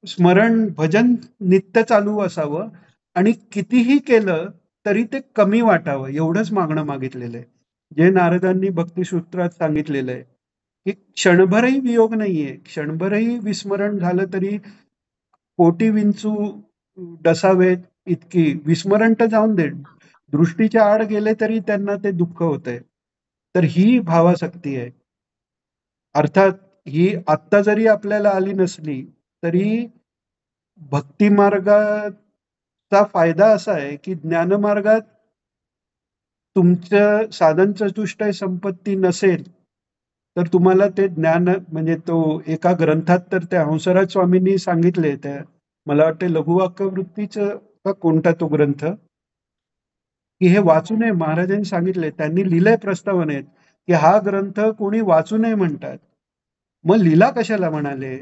स्मरण भजन नित्य चालू असावं आणि कितीही केलं तरी ते कमी वाटावं, एवढंच मागणं मागितलेलं आहे. जे नारदांनी भक्तिसूत्रात सांगितलेलं आहे की क्षणभरही वियोग नाहीये, क्षणभरही विस्मरण झालं तरी कोटी विंचू डसावेत इतकी विस्मरण तर जाऊन दे, दृष्टीच्या आड गेले तरी त्यांना ते दुःख होतंय. तर ही भावासक्ती आहे. अर्थात ही आत्ता जरी आपल्याला आली नसली तरी भक्ती मार्गाचा फायदा असा आहे की ज्ञानमार्गात तुमचं साधन चतुष्टय संपत्ती नसेल तर तुम्हाला ते ज्ञान, म्हणजे तो एका ग्रंथात तर त्या हंसराज स्वामींनी सांगितले, त्या मला वाटते लघुवाक्यवृत्तीचं का कोणता तो ग्रंथ, की हे वाचू नये. महाराजांनी सांगितले, त्यांनी लिहिलंय प्रस्तावनेत की हा ग्रंथ कोणी वाचू नये म्हणतात. मग लिहिला कशाला म्हणाले,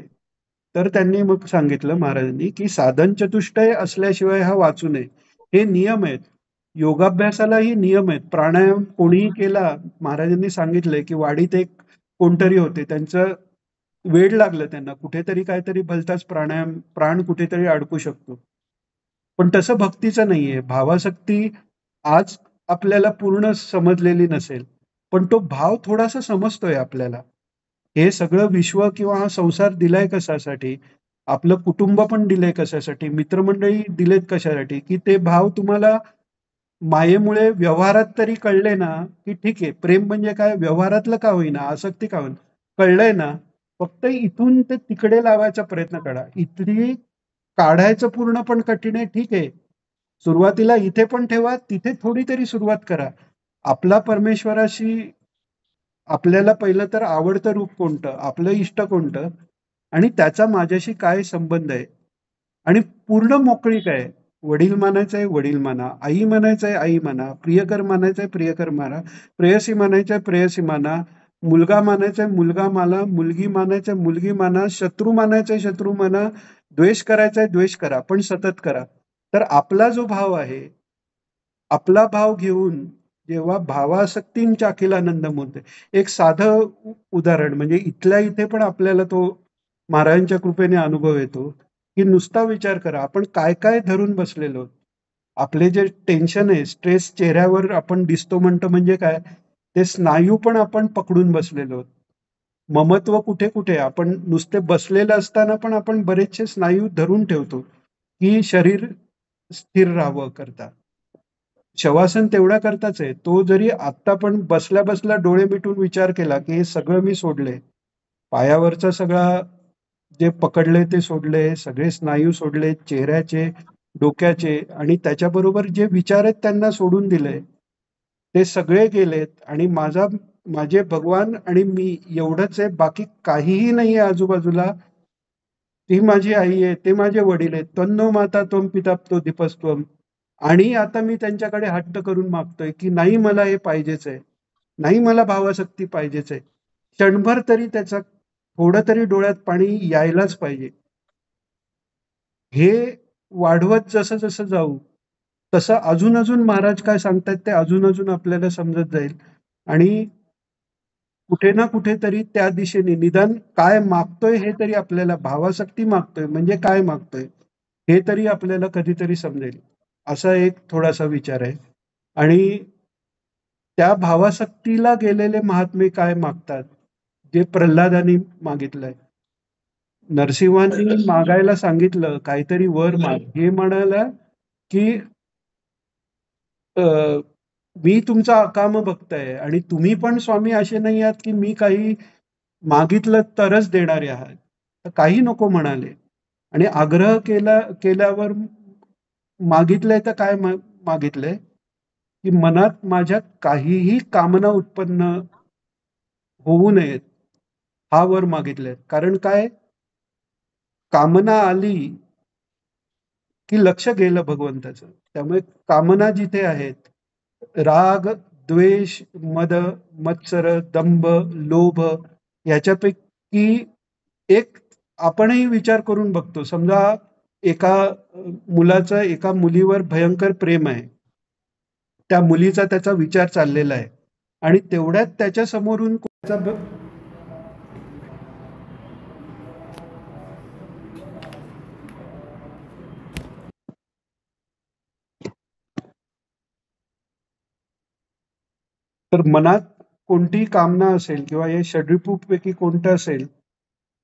तर त्यांनी मग सांगितलं महाराजांनी की साधन चतुष्टय असल्याशिवाय हा वाचू नये. हे नियम आहेत. योगाभ्यासालाही नियम आहेत. प्राणायाम कोणीही केला, महाराजांनी सांगितलंय की वाडीत एक कोणतरी होते, त्यांचं वेड लागलं, त्यांना कुठेतरी काहीतरी भलताच प्राण कुठेतरी अडकू शकतो. पण तसं भक्तीचं नाहीये. भावासक्ती आज आपल्याला पूर्ण समजलेली नसेल, पण तो भाव थोडासा समजतोय आपल्याला. हे सगळं विश्व किंवा हा संसार दिलाय कशासाठी, आपलं कुटुंब पण दिलंय कशासाठी, मित्रमंडळी दिलेत कशासाठी, की ते भाव तुम्हाला मायेमुळे व्यवहारात तरी कळले ना, की ठीक आहे, प्रेम म्हणजे काय, व्यवहारातलं का होईना, आसक्ती का होईना, कळलंय ना. फक्त इथून ते तिकडे लावायचा प्रयत्न करा. इथली काढायचं पूर्ण पण कठीण आहे, ठीक आहे. सुरुवातीला इथे पण ठेवा, तिथे थोडी तरी सुरुवात करा. आपला परमेश्वराशी आपल्याला पहिलं तर आवडतं रूप कोणतं, आपलं इष्ट कोणतं आणि त्याचा माझ्याशी काय संबंध आहे, आणि पूर्ण मोकळीक आहे. वडील मानायचंय वडील माना, आई म्हणायचंय आई माना, प्रियकर मानायचंय प्रियकर माना, प्रेयसी म्हणायचंय प्रेयसी माना, मुलगा मानायचंय मुलगा माना, मुलगी मानायचंय मुलगी माना, शत्रू मानायचंय शत्रू माना, द्वेष करायचाय द्वेष करा, पण सतत करा. तर आपला जो भाव आहे, आपला भाव घेऊन जेव्हा भावासक्तींच्या अखिलानंद म्हणते, एक साधं उदाहरण म्हणजे इथल्या इथे पण आपल्याला तो महाराजांच्या कृपेने अनुभव येतो, की नुसता विचार करा आपण काय काय धरून बसलेलो आहोत. आपले जे टेन्शन आहे, स्ट्रेस चेहऱ्यावर आपण दिसतो म्हणतो म्हणजे काय, ते स्नायू पण आपण पकडून बसलेलो आहोत. ममत्व कुठे कुठे, आपण नुसते बसलेलं असताना पण आपण बरेचसे स्नायू धरून ठेवतो की शरीर स्थिर राहावं करता. शवासन तेवढा करताच आहे. तो जरी आत्ता पण बसल्या बसल्या डोळे मिटून विचार केला की हे सगळं मी सोडले, पायावरचा सगळा जे पकडले ते सोडले, सगळे स्नायू सोडले, चेहऱ्याचे, डोक्याचे, आणि त्याच्याबरोबर जे विचार आहेत त्यांना सोडून दिले, ते सगळे गेलेत आणि माझे भगवान आणि मी एवढंच आहे, बाकी काहीही नाहीये आजूबाजूला. ती माझी आई आहे, ते माझे वडील आहेत, तन्नो माता त्वम पिता तो दीपस्त्वम. आणि आता मी त्यांच्याकडे हट्ट करून मागतोय की नाही मला हे पाहिजेच आहे, नाही मला भावासक्ती पाहिजेच आहे. क्षणभर तरी त्याचा थोडं तरी डोळ्यात पाणी यायलाच पाहिजे. हे वाढवत जसं जसं जाऊ तसं अजून अजून महाराज काय सांगतात ते अजून अजून आपल्याला समजत जाईल. आणि कुठे ना कुठेतरी त्या दिशेने निदान काय मागतोय हे तरी आपल्याला भावासक्ती मागतोय म्हणजे काय मागतोय हे तरी आपल्याला कधीतरी समजेल असा एक थोडासा विचार आहे. आणि त्या भावासक्तीला गेलेले महात्मे काय मागतात जे प्रल्हादानी मागितलंय. नरसिंहांनी मागायला सांगितलं काहीतरी वर माग, हे म्हणाला की मी तुमचा अकाम बघताय आणि तुम्ही पण स्वामी असे नाही आहात की मी काही मागितलं तरच देणारे आहात, तर काही नको म्हणाले. आणि आग्रह केल्यावर मागितलंय तर काय मागितलंय की मनात माझ्या काहीही कामना उत्पन्न होऊ नयेत हा वर मागितलाय. कारण काय, कामना आली की लक्ष गेलं भगवंताचं. त्यामुळे कामना जिथे आहेत, राग, द्वेष, मद, मत्सर, दंभ, लोभ याच्यापैकी एक आपणही विचार करून बघतो. समजा एका मुलाचं एका मुलीवर भयंकर प्रेम आहे. त्या मुलीचा त्याचा विचार चाललेला आहे आणि तेवढ्यात त्याच्या समोरून तर मनात कोणतीही कामना असेल किंवा हे षड्रिपूपैकी कोणतं असेल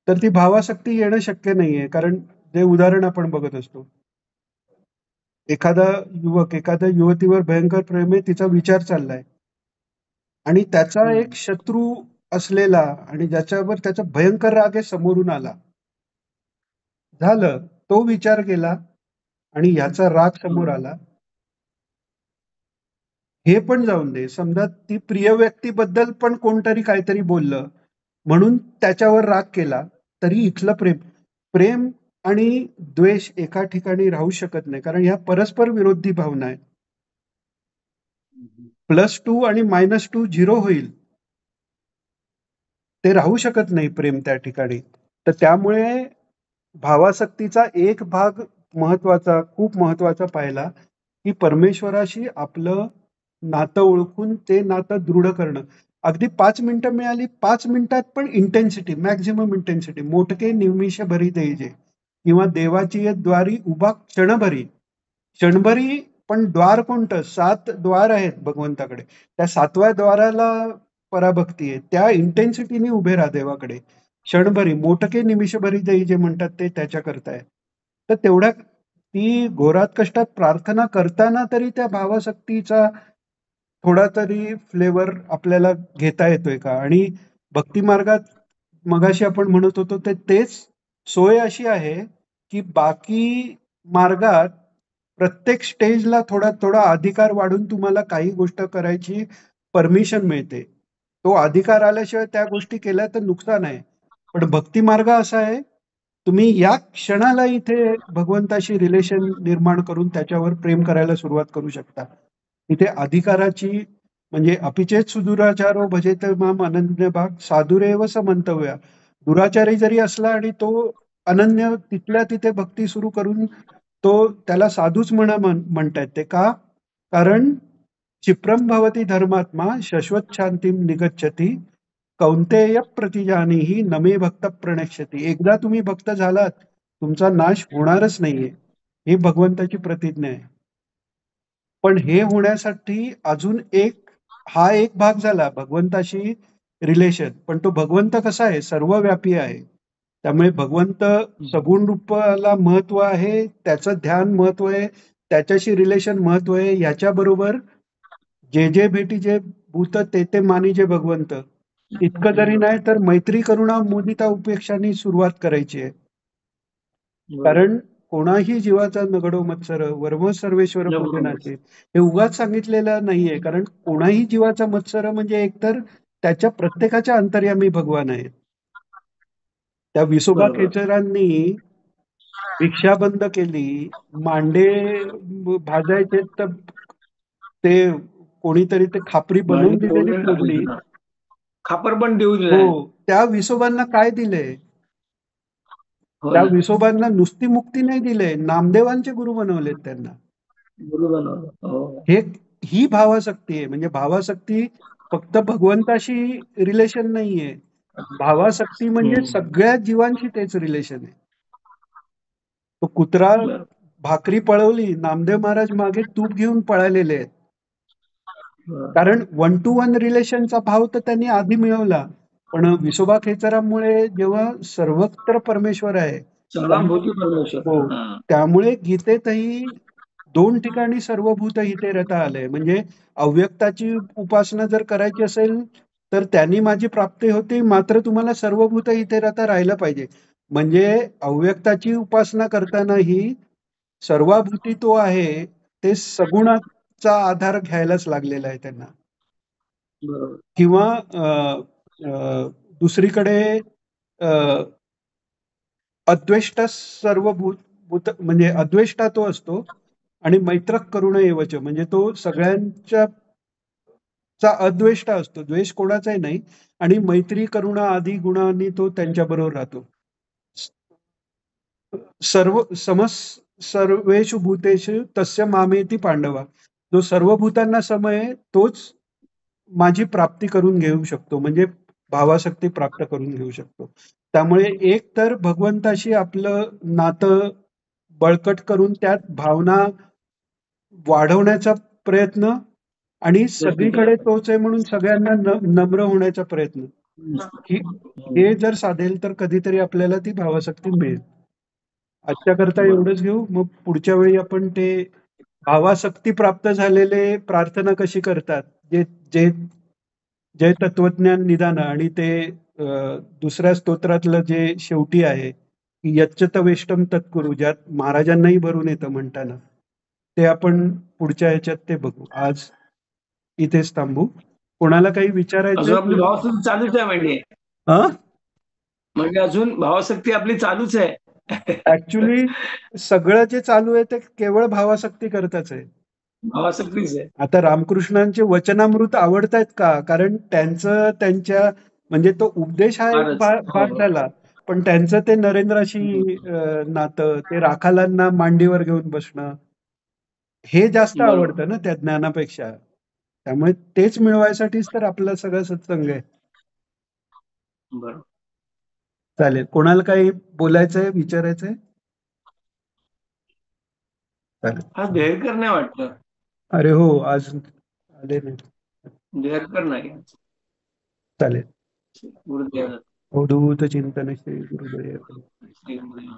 तर ती भावासक्ती येणं शक्य नाहीये. कारण जे उदाहरण आपण बघत असतो, एखादा युवक एखाद्या युवतीवर भयंकर प्रेम आहे, तिचा विचार चाललाय आणि त्याचा एक शत्रू असलेला आणि ज्याच्यावर त्याचा भयंकर राग आहे समोरून आला, झालं तो विचार केला आणि ह्याचा राग समोर आला. हे पण जाऊन दे, समजा ती प्रिय व्यक्तीबद्दल पण कोणतरी काहीतरी बोललं म्हणून त्याच्यावर राग केला, तरी इथलं प्रेम प्रेम आणि द्वेष एका ठिकाणी राहू शकत नाही. कारण ह्या परस्पर विरोधी भावना आहेत. +2 आणि -2 0 होईल, ते राहू शकत नाही प्रेम त्या ठिकाणी. तर त्यामुळे भावासक्तीचा एक भाग महत्वाचा, खूप महत्वाचा पाहिला की परमेश्वराशी आपलं नातं ओळखून ते नातं दृढ करणं. अगदी 5 मिनिटं मिळाली, 5 मिनिटात पण इंटेन्सिटी, मॅक्झिमम इंटेन्सिटी. मोठके निमिष भरी देजे किंवा देवाची द्वारी उभा क्षणभरी. क्षणभरी पण द्वार कोणतं, 7 द्वार आहेत भगवंताकडे, त्या 7व्या द्वाराला पराभक्ती आहे. त्या इंटेन्सिटीने उभे राहा देवाकडे क्षणभरी. मोठके निमिषभरी देई जे म्हणतात ते त्याच्या करताय. तर तेवढ्या ती घोरात कष्टात प्रार्थना करताना तरी त्या भावासक्तीचा थोडा तरी फ्लेवर आपल्याला घेता येतोय का. आणि भक्ती मार्गात मगाशी आपण म्हणत होतो तेच सोय अशी आहे की बाकी मार्गात प्रत्येक स्टेजला थोडा थोडा अधिकार वाढून तुम्हाला काही गोष्ट करायची परमिशन मिळते. तो अधिकार आल्याशिवाय त्या गोष्टी केल्या तर नुकसान आहे. पण भक्ती मार्ग असा आहे, तुम्ही या क्षणाला इथे भगवंताशी रिलेशन निर्माण करून त्याच्यावर प्रेम करायला सुरुवात करू शकता. इथे अधिकाराची म्हणजे अपिचेत सुदुराचारो भजेत माम अनन्य भाग साधुरेव समंतव्या. दुराचारी जरी असला आणि तो अनन्य तिथल्या तिथे भक्ती सुरू करून तो त्याला साधूच म्हणतायत ते का, कारण क्षिप्रम भवती धर्मात्मा शश्वत शांतीम निगच्छती कौंतेय प्रतिजानीही नमे भक्त प्रणश्यती. एकदा तुम्ही भक्त झालात, तुमचा नाश होणारच नाहीये. ही भगवंताची प्रतिज्ञा आहे. पण हे होण्यासाठी अजून हा एक भाग झाला भगवंताशी रिलेशन. पण तो भगवंत कसा आहे, सर्वव्यापी आहे. त्यामुळे भगवंत सगुण रूपाला महत्व आहे, त्याचं ध्यान महत्व आहे, त्याच्याशी रिलेशन महत्व आहे. याच्याबरोबर जे जे भेटी जे भूत ते ते मानी जे भगवंत, इतकं जरी नाही तर मैत्री करुणा मुदिता उपेक्षाने सुरुवात करायची आहे. कारण कोणाही जीवाचा नगडो मत्सर वर्म सर्वेश्वर पूजनाचे, हे उगाच सांगितलेलं नाहीये. कारण कोणाही जीवाचा मत्सर म्हणजे एकतर त्याच्या प्रत्येकाच्या अंतर्यामी भगवान आहेत. त्या विसोबा खेचरांनी भिक्षा बंद केली, मांडे भाजायचे तर ते कोणीतरी ते खापरी बनवून दिलेली फोडली. खापर पण देऊ हो, त्या विसोबांना काय दिलंय, त्या विसोबांना नुसती मुक्ती नाही दिले, नामदेवांचे गुरु बनवलेत त्यांना. ही भावासक्ती आहे. म्हणजे भावासक्ती फक्त भगवंताशी रिलेशन नाहीये. भावासक्ती म्हणजे सगळ्या जीवांशी तेच रिलेशन आहे. तो कुत्रा बरं. भाकरी पळवली, नामदेव महाराज मागे तूप घेऊन पळालेले आहेत. बरं. कारण वन टू वन रिलेशनचा भाव तर त्यांनी आधी मिळवला. पण विसोबा खेचरामुळे जेव्हा सर्वत्र परमेश्वर आहे, सर्वांभूती परमेश्वर. हो, त्यामुळे गीतेतही 2 ठिकाणी सर्वभूत हिते रता आलंय. म्हणजे अव्यक्ताची उपासना जर करायची असेल, तर त्यांनी माझी प्राप्ती होती, मात्र तुम्हाला सर्वभूत हिते रता राहिलं पाहिजे. म्हणजे अव्यक्ताची उपासना करतानाही सर्वाभूती तो आहे, ते सगुणाचा आधार घ्यायलाच लागलेला आहे त्यांना. बरोबर. किंवा अ, अ, दुसरीकडे अ, अद्वेष्टा सर्वभूत भूत म्हणजे अद्वेष्टा तो असतो आणि मैत्रक करुण एवच म्हणजे तो सगळ्यांच्या अद्वेष्टा असतो, द्वेष कोणाचाही नाही आणि मैत्री करुणा आदी गुणांनी तो त्यांच्याबरोबर राहतो. सर्व समस सर्वेषु भूतेषु तस्य मामेती पांडवा. जो सर्व भूतांना समय तोच माझी प्राप्ती करून घेऊ शकतो, म्हणजे भावासक्ती प्राप्त करून घेऊ शकतो. त्यामुळे एक तर भगवंताशी आपलं नातं बळकट करून त्यात भावना वाढवण्याचा प्रयत्न आणि प्रयत्न केला सगळीकडे तोच आहे म्हणून सगळ्यांना नम्र होण्याचा प्रयत्न. ही पाहिजे. हे जर साधेल तर कधीतरी आपल्याला ती भावासक्ती मिळेल. आजच्या करता बरोबर. एवढंच घेऊ. मग पुढच्या वेळी आपण ते भावासक्ती प्राप्त झालेले प्रार्थना कशी करतात, जे जे जय तत्वज्ञान निदान आणि ते दुसऱ्या स्तोत्रातलं जे शेवटी आहे, की यच्चत वेष्टम तत्कुरु, ज्यात महाराजांनाही भरून येतं म्हणताना, ते आपण पुढच्या ह्याच्यात ते बघू. आज इथेच थांबू. कोणाला काही विचारायचंय? अजून आपली भावासक्ती चालूच आहे म्हणजे हा, म्हणजे अजून भावासक्ती आपली चालूच आहे. ऍक्च्युली सगळं जे चालू आहे ते केवळ भावासक्ती करताच आहे. भावासक्तीच आहे. आता रामकृष्णांचे वचनामृत आवडतायत का? कारण त्यांचं त्यांच्या म्हणजे तो उपदेश हा एक फारच. हो, भाग हो. झाला. पण त्यांचं ते नरेंद्राशी नातं, ते राखालांना मांडीवर घेऊन बसणं, हे जास्त बरोबर. आवडतं ना त्या ज्ञानापेक्षा. त्यामुळे तेच मिळवायसाठीच तर आपला सगळा सत्संग आहे. बरोबर. चालेल. कोणाला काही बोलायचंय, विचारायचंय? चालेल. हा देहरकर नाही वाटतं. अरे हो, आज आले नाही. देहरकर नाही. चालेल. गुरुदेव. अवधूत चिंतन श्री गुरुदेव. श्री गुरुदेव.